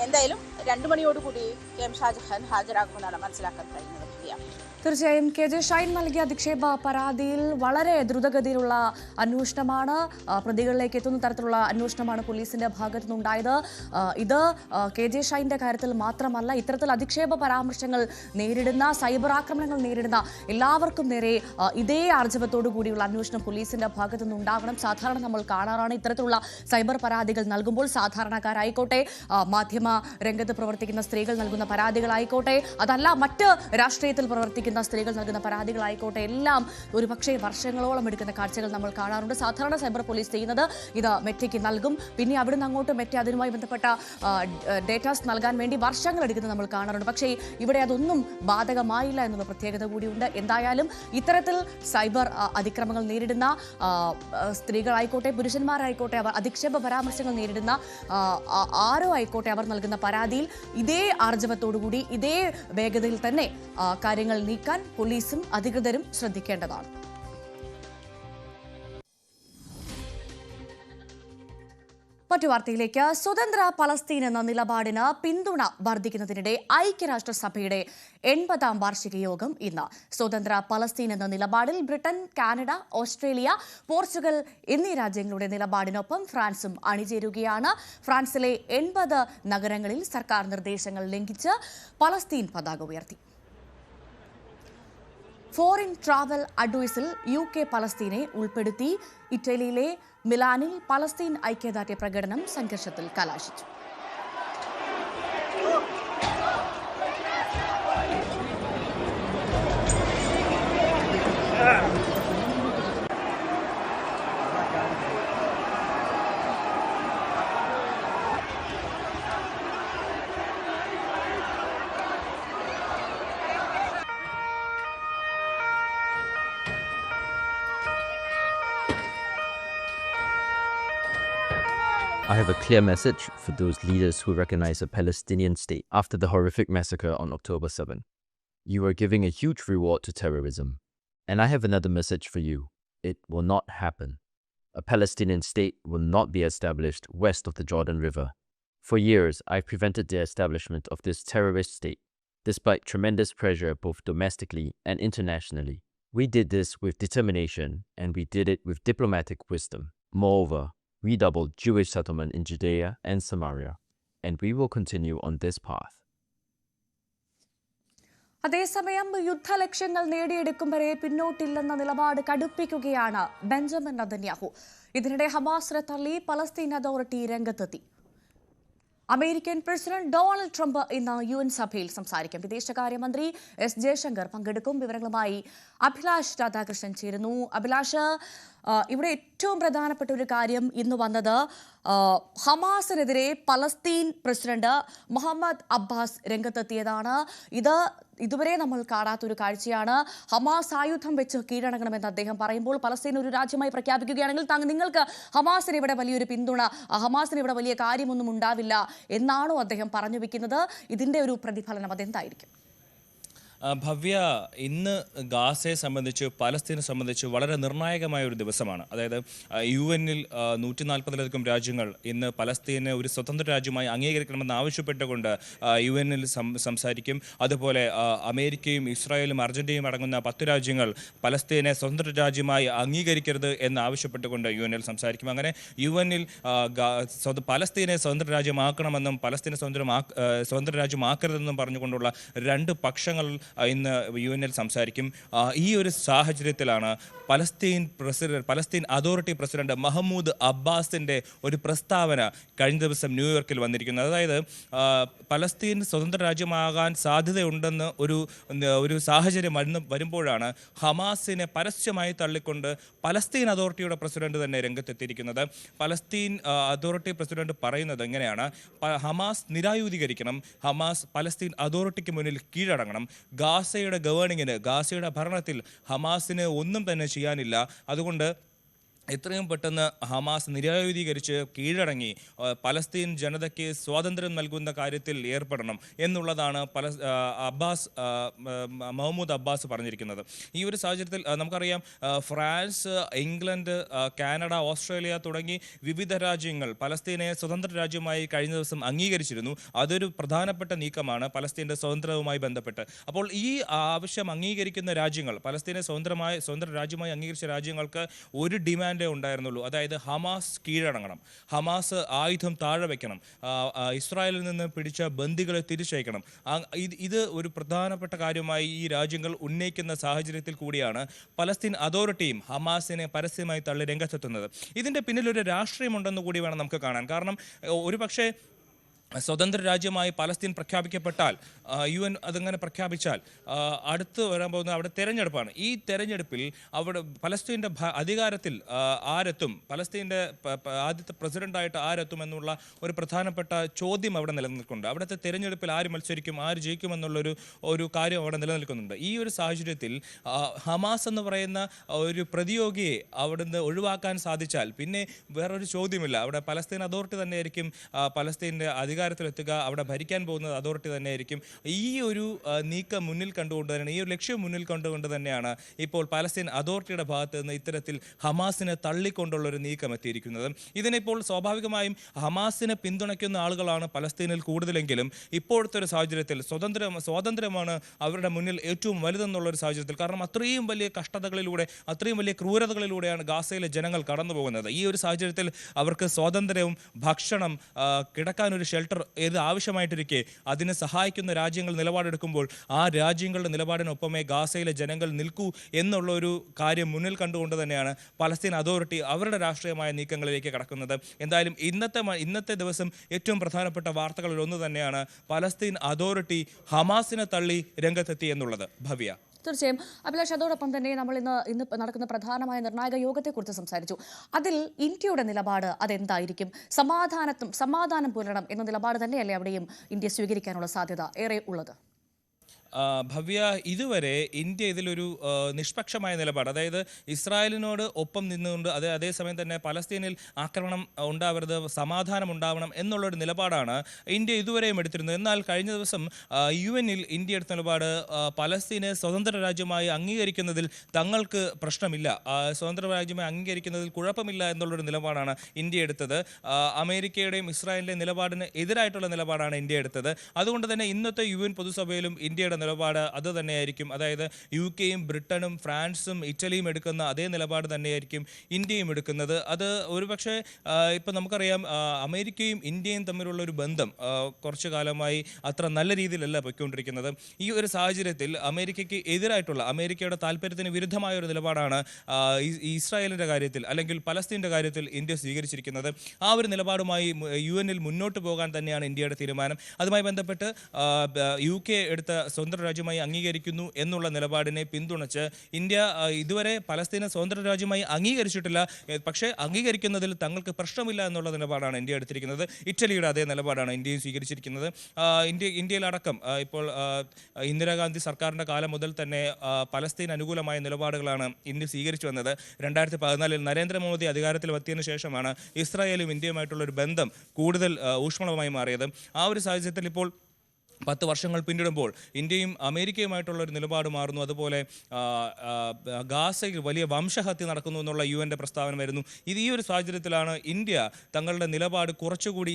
എന്തായാലും 2 മണിയോടുകൂടി KM ഷാജഹാൻ ഹാജരാകുമെന്നാണ് മനസ്സിലാക്കാൻ കഴിയുന്നത്. തീർച്ചയായും KJ ഷൈൻ നൽകിയ അധിക്ഷേപ പരാതിയിൽ വളരെ ദ്രുതഗതിയിലുള്ള അന്വേഷണമാണ്, പ്രതികളിലേക്ക് എത്തുന്ന തരത്തിലുള്ള അന്വേഷണമാണ് പോലീസിന്റെ ഭാഗത്തു നിന്നുണ്ടായത്. ഇത് KJ ഷൈൻ്റെ കാര്യത്തിൽ മാത്രമല്ല, ഇത്തരത്തിൽ അധിക്ഷേപ പരാമർശങ്ങൾ നേരിടുന്ന, സൈബർ ആക്രമണങ്ങൾ നേരിടുന്ന എല്ലാവർക്കും നേരെ ഇതേ ആർജവത്തോടു കൂടിയുള്ള അന്വേഷണം പോലീസിന്റെ ഭാഗത്തു നിന്നുണ്ടാകണം. സാധാരണ നമ്മൾ കാണാറാണ് ഇത്തരത്തിലുള്ള സൈബർ പരാതികൾ നൽകുമ്പോൾ സാധാരണക്കാരായിക്കോട്ടെ, മാധ്യമ രംഗത്ത് പ്രവർത്തിക്കുന്ന സ്ത്രീകൾ നൽകുന്ന പരാതികളായിക്കോട്ടെ, അതല്ല മറ്റ് രാഷ്ട്രീയത്തിൽ പ്രവർത്തിക്കുന്ന സ്ത്രീകൾ നൽകുന്ന പരാതികളായിക്കോട്ടെ, എല്ലാം ഒരുപക്ഷെ വർഷങ്ങളോളം എടുക്കുന്ന കാഴ്ചകൾ നമ്മൾ കാണാറുണ്ട്. സാധാരണ സൈബർ പോലീസ് ചെയ്യുന്നത് ഇത് മെറ്റയ്ക്ക് നൽകും, പിന്നെ അവിടുന്ന് അങ്ങോട്ട് മെറ്റ അതിനുമായി ബന്ധപ്പെട്ട ഡേറ്റാസ് നൽകാൻ വേണ്ടി വർഷങ്ങൾ എടുക്കുന്നത് നമ്മൾ കാണാറുണ്ട്. പക്ഷേ ഇവിടെ അതൊന്നും ബാധകമായില്ല എന്നുള്ള പ്രത്യേകത കൂടിയുണ്ട്. എന്തായാലും ഇത്തരത്തിൽ സൈബർ അതിക്രമങ്ങൾ നേരിടുന്ന സ്ത്രീകളായിക്കോട്ടെ, പുരുഷന്മാരായിക്കോട്ടെ, അവർ അധിക്ഷേപ പരാമർശങ്ങൾ നേരിടുന്ന ആരോ ആയിക്കോട്ടെ, അവർ നൽകുന്ന പരാതിയിൽ ഇതേ ആർജവത്തോടുകൂടി ഇതേ വേഗതയിൽ തന്നെ കാര്യങ്ങൾ നീക്കാൻ പോലീസും അധികൃതരും ശ്രദ്ധിക്കേണ്ടതാണ്. മറ്റു വാർത്തയിലേക്ക്. സ്വതന്ത്ര പലസ്തീൻ എന്ന നിലപാടിന് പിന്തുണ വർദ്ധിക്കുന്നതിനിടെ ഐക്യരാഷ്ട്രസഭയുടെ 80ാം വാർഷിക യോഗം ഇന്ന്. സ്വതന്ത്ര പലസ്തീൻ എന്ന നിലപാടിൽ ബ്രിട്ടൻ, കാനഡ, ഓസ്ട്രേലിയ, പോർച്ചുഗൽ എന്നീ രാജ്യങ്ങളുടെ നിലപാടിനൊപ്പം ഫ്രാൻസും അണിചേരുകയാണ്. ഫ്രാൻസിലെ 80 നഗരങ്ങളിൽ സർക്കാർ നിർദ്ദേശങ്ങൾ ലംഘിച്ച് പലസ്തീൻ പതാക ഉയർത്തി. ഫോറിൻ ട്രാവൽ അഡ്വൈസിൽ UK പലസ്തീനെ ഉൾപ്പെടുത്തി. ഇറ്റലിയിലെ മിലാനിൽ പലസ്തീൻ ഐക്യദാർഢ്യ പ്രകടനം സംഘർഷത്തിൽ കലാശിച്ചു. I have a clear message for those leaders who recognize a Palestinian state after the horrific massacre on October 7. You are giving a huge reward to terrorism. And I have another message for you. It will not happen. A Palestinian state will not be established west of the Jordan River. For years, I've prevented the establishment of this terrorist state, despite tremendous pressure both domestically and internationally. We did this with determination, and we did it with diplomatic wisdom. Moreover, we doubled Jewish settlement in Judea and Samaria, and we will continue on this path. അതേസമയം യുദ്ധലക്ഷ്യങ്ങൾ നേടിയെടുക്കും വരെ പിന്നോട്ടില്ലെന്ന നിലപാട് കടുപ്പിക്കുകയാണ് Benjamin Netanyahu. ഇതിനിടെ ഹമാസിനെ തള്ളി Palestine authority രംഗത്തെത്തി. American president Donald Trump ഇന്ന് UN സഭയിൽ സംസാരിക്കും. വിദേശകാര്യമന്ത്രി എസ് ജയശങ്കർ പങ്കെടുക്കും. വിവരങ്ങളുമായി അഭിലാഷ് രാധാകൃഷ്ണൻ ചേരുന്നു. അഭിലാഷ്, ഇവിടെ ഏറ്റവും പ്രധാനപ്പെട്ട ഒരു കാര്യം ഇന്ന് വന്നത് ഹമാസിനെതിരെ പലസ്തീൻ പ്രസിഡന്റ് മുഹമ്മദ് അബ്ബാസ് രംഗത്തെത്തിയതാണ്. ഇതുവരെ നമ്മൾ കാണാത്തൊരു കാഴ്ചയാണ്. ഹമാസ് ആയുധം വെച്ച് കീഴടങ്ങണമെന്ന് അദ്ദേഹം പറയുമ്പോൾ പലസ്തീൻ ഒരു രാജ്യമായി പ്രഖ്യാപിക്കുകയാണെങ്കിൽ നിങ്ങൾക്ക് ഹമാസിന് ഇവിടെ വലിയൊരു പിന്തുണ, ഹമാസിന് ഇവിടെ വലിയ കാര്യമൊന്നും ഉണ്ടാവില്ല എന്നാണോ അദ്ദേഹം പറഞ്ഞു വെക്കുന്നത്? ഇതിന്റെ ഒരു പ്രതിഫലനം അതെന്തായിരിക്കും? ഭവ്യ, ഇന്ന് ഗാസയെ സംബന്ധിച്ച് പലസ്തീനെ സംബന്ധിച്ച് വളരെ നിർണായകമായ ഒരു ദിവസമാണ്. അതായത് UN-ൽ 140-ലധികം രാജ്യങ്ങൾ ഇന്ന് പലസ്തീനെ ഒരു സ്വതന്ത്ര രാജ്യമായി അംഗീകരിക്കണമെന്ന് ആവശ്യപ്പെട്ടുകൊണ്ട് UN-ൽ സംസാരിക്കും. അതുപോലെ അമേരിക്കയും ഇസ്രായേലും അർജന്റീനയും അടങ്ങുന്ന 10 രാജ്യങ്ങൾ പലസ്തീനെ സ്വതന്ത്ര രാജ്യമായി അംഗീകരിക്കരുത് എന്ന് ആവശ്യപ്പെട്ടുകൊണ്ട് UN-ൽ സംസാരിക്കും. അങ്ങനെ UN-ൽ പലസ്തീനെ സ്വതന്ത്ര രാജ്യമാക്കണമെന്നും പലസ്തീനെ സ്വതന്ത്ര രാജ്യമാക്കരുതെന്നും പറഞ്ഞുകൊണ്ടുള്ള 2 പക്ഷങ്ങൾ ഇന്ന് UN-ൽ സംസാരിക്കും. ഈ ഒരു സാഹചര്യത്തിലാണ് പലസ്തീൻ അതോറിറ്റി പ്രസിഡന്റ് മഹമ്മൂദ് അബ്ബാസിന്റെ ഒരു പ്രസ്താവന കഴിഞ്ഞ ദിവസം ന്യൂയോർക്കിൽ വന്നിരിക്കുന്നത്. അതായത് പലസ്തീൻ സ്വതന്ത്ര രാജ്യമാകാൻ സാധ്യതയുണ്ടെന്ന് ഒരു സാഹചര്യം വരുമ്പോഴാണ് ഹമാസിനെ പരസ്യമായി തള്ളിക്കൊണ്ട് പലസ്തീൻ അതോറിറ്റിയുടെ പ്രസിഡന്റ് തന്നെ രംഗത്തെത്തിയിരിക്കുന്നത്. പലസ്തീൻ അതോറിറ്റി പ്രസിഡന്റ് പറയുന്നത് എങ്ങനെയാണ്? ഹമാസ് നിരായുധീകരിക്കണം, ഹമാസ് പലസ്തീൻ അതോറിറ്റിക്ക് മുന്നിൽ കീഴടങ്ങണം, ഗാസയുടെ ഗവേണിങ്ങിന്, ഗാസയുടെ ഭരണത്തിൽ ഹമാസിന് ഒന്നും തന്നെ ചെയ്യാനില്ല, അതുകൊണ്ട് എത്രയും പെട്ടെന്ന് ഹമാസ് നിരായുധീകരിച്ച് കീഴടങ്ങി പലസ്തീൻ ജനതയ്ക്ക് സ്വാതന്ത്ര്യം നൽകുന്ന കാര്യത്തിൽ ഏർപ്പെടണം എന്നുള്ളതാണ് മഹമ്മൂദ് അബ്ബാസ് പറഞ്ഞിരിക്കുന്നത്. ഈ ഒരു സാഹചര്യത്തിൽ നമുക്കറിയാം, ഫ്രാൻസ്, ഇംഗ്ലണ്ട്, കാനഡ, ഓസ്ട്രേലിയ തുടങ്ങി വിവിധ രാജ്യങ്ങൾ പലസ്തീനെ സ്വതന്ത്ര രാജ്യമായി കഴിഞ്ഞ ദിവസം അംഗീകരിച്ചിരുന്നു. അതൊരു പ്രധാനപ്പെട്ട നീക്കമാണ് പലസ്തീൻ്റെ സ്വതന്ത്രവുമായി ബന്ധപ്പെട്ട്. അപ്പോൾ ഈ ആവശ്യം അംഗീകരിക്കുന്ന രാജ്യങ്ങൾ, പലസ്തീനെ സ്വതന്ത്ര രാജ്യമായി അംഗീകരിച്ച രാജ്യങ്ങൾക്ക് ഒരു ഡിമാൻഡ് ഉണ്ടായിരുന്നുള്ളൂ. അതായത് ഹമാസ് കീഴടങ്ങണം, ഹമാസ് ആയുധം താഴെ വയ്ക്കണം, ഇസ്രായേലിൽ നിന്ന് പിടിച്ച ബന്ദികളെ തിരിച്ചയക്കണം. ഇത് ഒരു പ്രധാനപ്പെട്ട കാര്യമായി ഈ രാജ്യങ്ങൾ ഉന്നയിക്കുന്ന സാഹചര്യത്തിൽ കൂടിയാണ് പലസ്തീൻ അതോറിറ്റിയും ഹമാസിനെ പരസ്യമായി തള്ളി രംഗത്തെത്തുന്നത്. ഇതിൻ്റെ പിന്നിലൊരു രാഷ്ട്രീയമുണ്ടെന്ന് കൂടി വേണം നമുക്ക് കാണാൻ. കാരണം ഒരുപക്ഷെ സ്വതന്ത്ര രാജ്യമായി പലസ്തീൻ പ്രഖ്യാപിക്കപ്പെട്ടാൽ, UN അതങ്ങനെ പ്രഖ്യാപിച്ചാൽ അടുത്ത് വരാൻ പോകുന്ന അവിടെ തെരഞ്ഞെടുപ്പാണ്. ഈ തെരഞ്ഞെടുപ്പിൽ അവിടെ പലസ്തീൻ്റെ അധികാരത്തിൽ ആരെത്തും, പലസ്തീൻ്റെ ആദ്യത്തെ പ്രസിഡന്റായിട്ട് ആരെത്തും എന്നുള്ള ഒരു പ്രധാനപ്പെട്ട ചോദ്യം അവിടെ നിലനിൽക്കുന്നുണ്ട്. അവിടുത്തെ തെരഞ്ഞെടുപ്പിൽ ആര് മത്സരിക്കും, ആര് ജയിക്കുമെന്നുള്ളൊരു കാര്യം അവിടെ നിലനിൽക്കുന്നുണ്ട്. ഈ ഒരു സാഹചര്യത്തിൽ ഹമാസ് എന്ന് പറയുന്ന ഒരു പ്രതിയോഗിയെ അവിടുന്ന് ഒഴിവാക്കാൻ സാധിച്ചാൽ പിന്നെ വേറൊരു ചോദ്യമില്ല. അവിടെ പലസ്തീൻ അതോറിറ്റി തന്നെയായിരിക്കും പലസ്തീൻ്റെ അധികാരത്തിലെത്തുക, അവിടെ ഭരിക്കാൻ പോകുന്നത് അതോറിറ്റി തന്നെയായിരിക്കും. ഈ ഒരു നീക്കം മുന്നിൽ കണ്ടുകൊണ്ട് തന്നെയാണ്, ഈ ഒരു ലക്ഷ്യം മുന്നിൽ കണ്ടുകൊണ്ട് തന്നെയാണ് ഇപ്പോൾ പലസ്തീൻ അതോറിറ്റിയുടെ ഭാഗത്ത് നിന്ന് ഇത്തരത്തിൽ ഹമാസിനെ തള്ളിക്കൊണ്ടുള്ള ഒരു നീക്കം എത്തിയിരിക്കുന്നത്. ഇതിനിപ്പോൾ സ്വാഭാവികമായും ഹമാസിനെ പിന്തുണയ്ക്കുന്ന ആളുകളാണ് പലസ്തീനിൽ കൂടുതലെങ്കിലും ഇപ്പോഴത്തെ ഒരു സാഹചര്യത്തിൽ സ്വാതന്ത്ര്യമാണ് അവരുടെ മുന്നിൽ ഏറ്റവും വലുതെന്നുള്ളൊരു സാഹചര്യത്തിൽ, കാരണം അത്രയും വലിയ കഷ്ടതകളിലൂടെ, അത്രയും വലിയ ക്രൂരതകളിലൂടെയാണ് ഗാസയിലെ ജനങ്ങൾ കടന്നു പോകുന്നത്. ഈ ഒരു സാഹചര്യത്തിൽ അവർക്ക് സ്വാതന്ത്ര്യവും ഭക്ഷണം, കിടക്കാനൊരു ഷെൽട്ടർ ഏത് ആവശ്യമായിട്ടിരിക്കെ അതിനെ സഹായിക്കുന്ന രാജ്യങ്ങൾ നിലപാടെടുക്കുമ്പോൾ ആ രാജ്യങ്ങളുടെ നിലപാടിനൊപ്പമേ ഗാസയിലെ ജനങ്ങൾ നിൽക്കൂ എന്നുള്ളൊരു കാര്യം മുന്നിൽ കണ്ടുകൊണ്ട് തന്നെയാണ് പലസ്തീൻ അതോറിറ്റി അവരുടെ രാഷ്ട്രീയമായ നീക്കങ്ങളിലേക്ക് കടക്കുന്നത്. എന്തായാലും ഇന്നത്തെ ദിവസം ഏറ്റവും പ്രധാനപ്പെട്ട വാർത്തകളിൽ ഒന്ന് തന്നെയാണ് പലസ്തീൻ അതോറിറ്റി ഹമാസിനെ തള്ളി രംഗത്തെത്തി എന്നുള്ളത്. ഭവ്യ, തീർച്ചയായും അഭിലാഷ്, അതോടൊപ്പം തന്നെ നമ്മൾ ഇന്ന് നടക്കുന്ന പ്രധാനമായ നിർണായക യോഗത്തെക്കുറിച്ച് സംസാരിച്ചു. അതിൽ ഇന്ത്യയുടെ നിലപാട് അതെന്തായിരിക്കും? സമാധാനം പുലരണം എന്ന നിലപാട് തന്നെയല്ലേ അവിടെയും ഇന്ത്യ സ്വീകരിക്കാനുള്ള സാധ്യത ഏറെ ഉള്ളത്? ഭവ്യ, ഇതുവരെ ഇന്ത്യ ഇതിലൊരു നിഷ്പക്ഷമായ നിലപാട്, അതായത് ഇസ്രായേലിനോട് ഒപ്പം നിന്നുകൊണ്ട് അതേസമയം തന്നെ പലസ്തീനിൽ ആക്രമണം ഉണ്ടാവരുത്, സമാധാനം ഉണ്ടാവണം എന്നുള്ളൊരു നിലപാടാണ് ഇന്ത്യ ഇതുവരെയും എടുത്തിരുന്നത്. എന്നാൽ കഴിഞ്ഞ ദിവസം UN-ൽ ഇന്ത്യ എടുത്ത നിലപാട് പലസ്തീനെ സ്വതന്ത്ര രാജ്യമായി അംഗീകരിക്കുന്നതിൽ തങ്ങൾക്ക് പ്രശ്നമില്ല, സ്വതന്ത്ര രാജ്യമായി അംഗീകരിക്കുന്നതിൽ കുഴപ്പമില്ല എന്നുള്ളൊരു നിലപാടാണ് ഇന്ത്യ എടുത്തത്. അമേരിക്കയുടെയും ഇസ്രായേലിൻ്റെയും നിലപാടിന് എതിരായിട്ടുള്ള നിലപാടാണ് ഇന്ത്യ എടുത്തത്. അതുകൊണ്ട് തന്നെ ഇന്നത്തെ UN പൊതുസഭയിലും ഇന്ത്യയുടെ നിലപാട് അത് തന്നെയായിരിക്കും. അതായത് UK-യും ബ്രിട്ടനും ഫ്രാൻസും ഇറ്റലിയും എടുക്കുന്ന അതേ നിലപാട് തന്നെയായിരിക്കും ഇന്ത്യയും എടുക്കുന്നത്. അത് ഒരുപക്ഷെ ഇപ്പം നമുക്കറിയാം, അമേരിക്കയും ഇന്ത്യയും തമ്മിലുള്ള ഒരു ബന്ധം കുറച്ചു കാലമായി അത്ര നല്ല രീതിയിലല്ല പൊയ്ക്കൊണ്ടിരിക്കുന്നത്. ഈ ഒരു സാഹചര്യത്തിൽ അമേരിക്കയ്ക്ക് എതിരായിട്ടുള്ള, അമേരിക്കയുടെ താല്പര്യത്തിന് വിരുദ്ധമായ ഒരു നിലപാടാണ് ഇസ്രായേലിൻ്റെ കാര്യത്തിൽ അല്ലെങ്കിൽ പലസ്തീൻ്റെ കാര്യത്തിൽ ഇന്ത്യ സ്വീകരിച്ചിരിക്കുന്നത്. ആ ഒരു നിലപാടുമായി UN-ൽ മുന്നോട്ട് പോകാൻ തന്നെയാണ് ഇന്ത്യയുടെ തീരുമാനം. അതുമായി ബന്ധപ്പെട്ട് UK എടുത്ത സ്വതന്ത്ര രാജ്യമായി അംഗീകരിക്കുന്നു എന്നുള്ള നിലപാടിനെ പിന്തുണച്ച് ഇന്ത്യ ഇതുവരെ പലസ്തീനെ സ്വതന്ത്ര രാജ്യമായി അംഗീകരിച്ചിട്ടില്ല, പക്ഷേ അംഗീകരിക്കുന്നതിൽ തങ്ങൾക്ക് പ്രശ്നമില്ല എന്നുള്ള നിലപാടാണ് ഇന്ത്യ എടുത്തിരിക്കുന്നത്. ഇറ്റലിയുടെ അതേ നിലപാടാണ് ഇന്ത്യയും സ്വീകരിച്ചിരിക്കുന്നത്. ഇന്ത്യയിലടക്കം ഇപ്പോൾ ഇന്ദിരാഗാന്ധി സർക്കാരിൻ്റെ കാലം മുതൽ തന്നെ പലസ്തീൻ അനുകൂലമായ നിലപാടുകളാണ് ഇന്ത്യ സ്വീകരിച്ചു വന്നത്. 2014 നരേന്ദ്രമോദി അധികാരത്തിൽ എത്തിയതിനു ശേഷമാണ് ഇസ്രായേലും ഇന്ത്യയുമായിട്ടുള്ളൊരു ബന്ധം കൂടുതൽ ഊഷ്മളമായി മാറിയത്. ആ ഒരു സാഹചര്യത്തിൽ ഇപ്പോൾ 10 വർഷങ്ങൾ പിന്നിടുമ്പോൾ ഇന്ത്യയും അമേരിക്കയുമായിട്ടുള്ള ഒരു നിലപാട് മാറുന്നു. അതുപോലെ ഗാസയിൽ വലിയ വംശഹത്യ നടക്കുന്നു എന്നുള്ള UN-ന്റെ പ്രസ്താവന വരുന്നു. ഈ ഒരു സാഹചര്യത്തിലാണ് ഇന്ത്യ തങ്ങളുടെ നിലപാട് കുറച്ചുകൂടി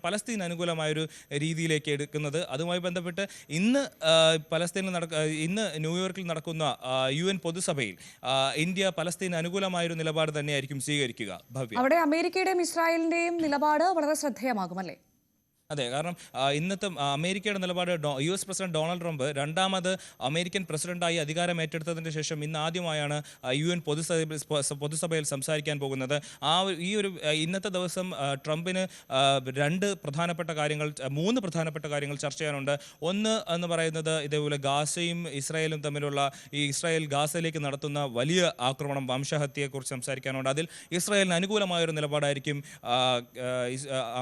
പലസ്തീൻ അനുകൂലമായൊരു രീതിയിലേക്ക് എടുക്കുന്നത്. അതുമായി ബന്ധപ്പെട്ട് ഇന്ന് ഇന്ന് ന്യൂയോർക്കിൽ നടക്കുന്ന UN പൊതുസഭയിൽ ഇന്ത്യ പലസ്തീൻ അനുകൂലമായൊരു നിലപാട് തന്നെയായിരിക്കും സ്വീകരിക്കുക. ഭവ്യ, അവിടെ അമേരിക്കയുടെയും ഇസ്രായേലിന്റെയും നിലപാട് വളരെ ശ്രദ്ധേയമാകും അല്ലേ? അതെ, കാരണം ഇന്നത്തെ അമേരിക്കയുടെ നിലപാട് US പ്രസിഡന്റ് ഡൊണാൾഡ് ട്രംപ് രണ്ടാമത് അമേരിക്കൻ പ്രസിഡന്റായി അധികാരം ഏറ്റെടുത്തതിന് ശേഷം ഇന്ന് ആദ്യമായാണ് UN പൊതുസഭയിൽ സംസാരിക്കാൻ പോകുന്നത്. ഈ ഒരു ഇന്നത്തെ ദിവസം ട്രംപിന് മൂന്ന് പ്രധാനപ്പെട്ട കാര്യങ്ങൾ ചർച്ച ചെയ്യാനുണ്ട്. ഒന്ന് എന്ന് പറയുന്നത് ഇതേപോലെ ഗാസയും ഇസ്രായേലും തമ്മിലുള്ള ഈ ഇസ്രായേൽ ഗാസയിലേക്ക് നടത്തുന്ന വലിയ ആക്രമണം, വംശഹത്യയെക്കുറിച്ച് സംസാരിക്കാനുണ്ട്. അതിൽ ഇസ്രായേലിന് അനുകൂലമായൊരു നിലപാടായിരിക്കും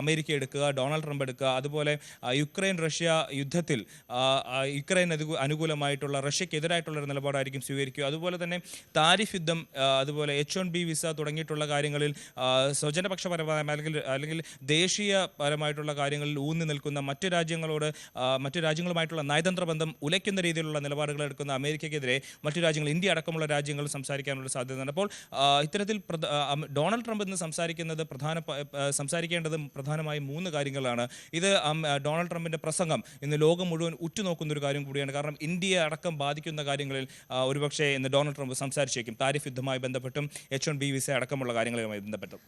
അമേരിക്ക എടുക്കുക, ഡൊണാൾഡ് ട്രംപ് എടുക്കുക. അതുപോലെ യുക്രൈൻ റഷ്യ യുദ്ധത്തിൽ യുക്രൈൻ അനുകൂലമായിട്ടുള്ള, റഷ്യക്കെതിരായിട്ടുള്ള ഒരു നിലപാടായിരിക്കും സ്വീകരിക്കുക. അതുപോലെ തന്നെ താരിഫ് യുദ്ധം, അതുപോലെ H-1B വിസ തുടങ്ങിയിട്ടുള്ള കാര്യങ്ങളിൽ സ്വജനപക്ഷപരമായ അല്ലെങ്കിൽ ദേശീയപരമായിട്ടുള്ള കാര്യങ്ങളിൽ ഊന്നി നിൽക്കുന്ന മറ്റു രാജ്യങ്ങളുമായിട്ടുള്ള നയതന്ത്ര ബന്ധം ഉലയ്ക്കുന്ന രീതിയിലുള്ള നിലപാടുകൾ എടുക്കുന്ന അമേരിക്കയ്ക്കെതിരെ മറ്റു രാജ്യങ്ങൾ, ഇന്ത്യ അടക്കമുള്ള രാജ്യങ്ങൾ സംസാരിക്കാനുള്ള സാധ്യതയുണ്ട്. അപ്പോൾ ഇത്തരത്തിൽ ഡൊണാൾഡ് ട്രംപ് ഇന്ന് സംസാരിക്കേണ്ടത് പ്രധാനമായും 3 കാര്യങ്ങളാണ്. ഇത് ഡൊണാൾഡ് ട്രംപിന്റെ പ്രസംഗം ഇന്ന് ലോകം മുഴുവൻ ഉറ്റുനോക്കുന്ന ഒരു കാര്യം കൂടിയാണ്. കാരണം ഇന്ത്യയെ അടക്കം ബാധിക്കുന്ന കാര്യങ്ങളിൽ ഒരുപക്ഷെ ഇന്ന് ഡൊണാൾഡ് ട്രംപ് സംസാരിച്ചേക്കും. താരിഫ് യുദ്ധവുമായി ബന്ധപ്പെട്ടും H-1B വിസ അടക്കമുള്ള കാര്യങ്ങളുമായി ബന്ധപ്പെട്ടും.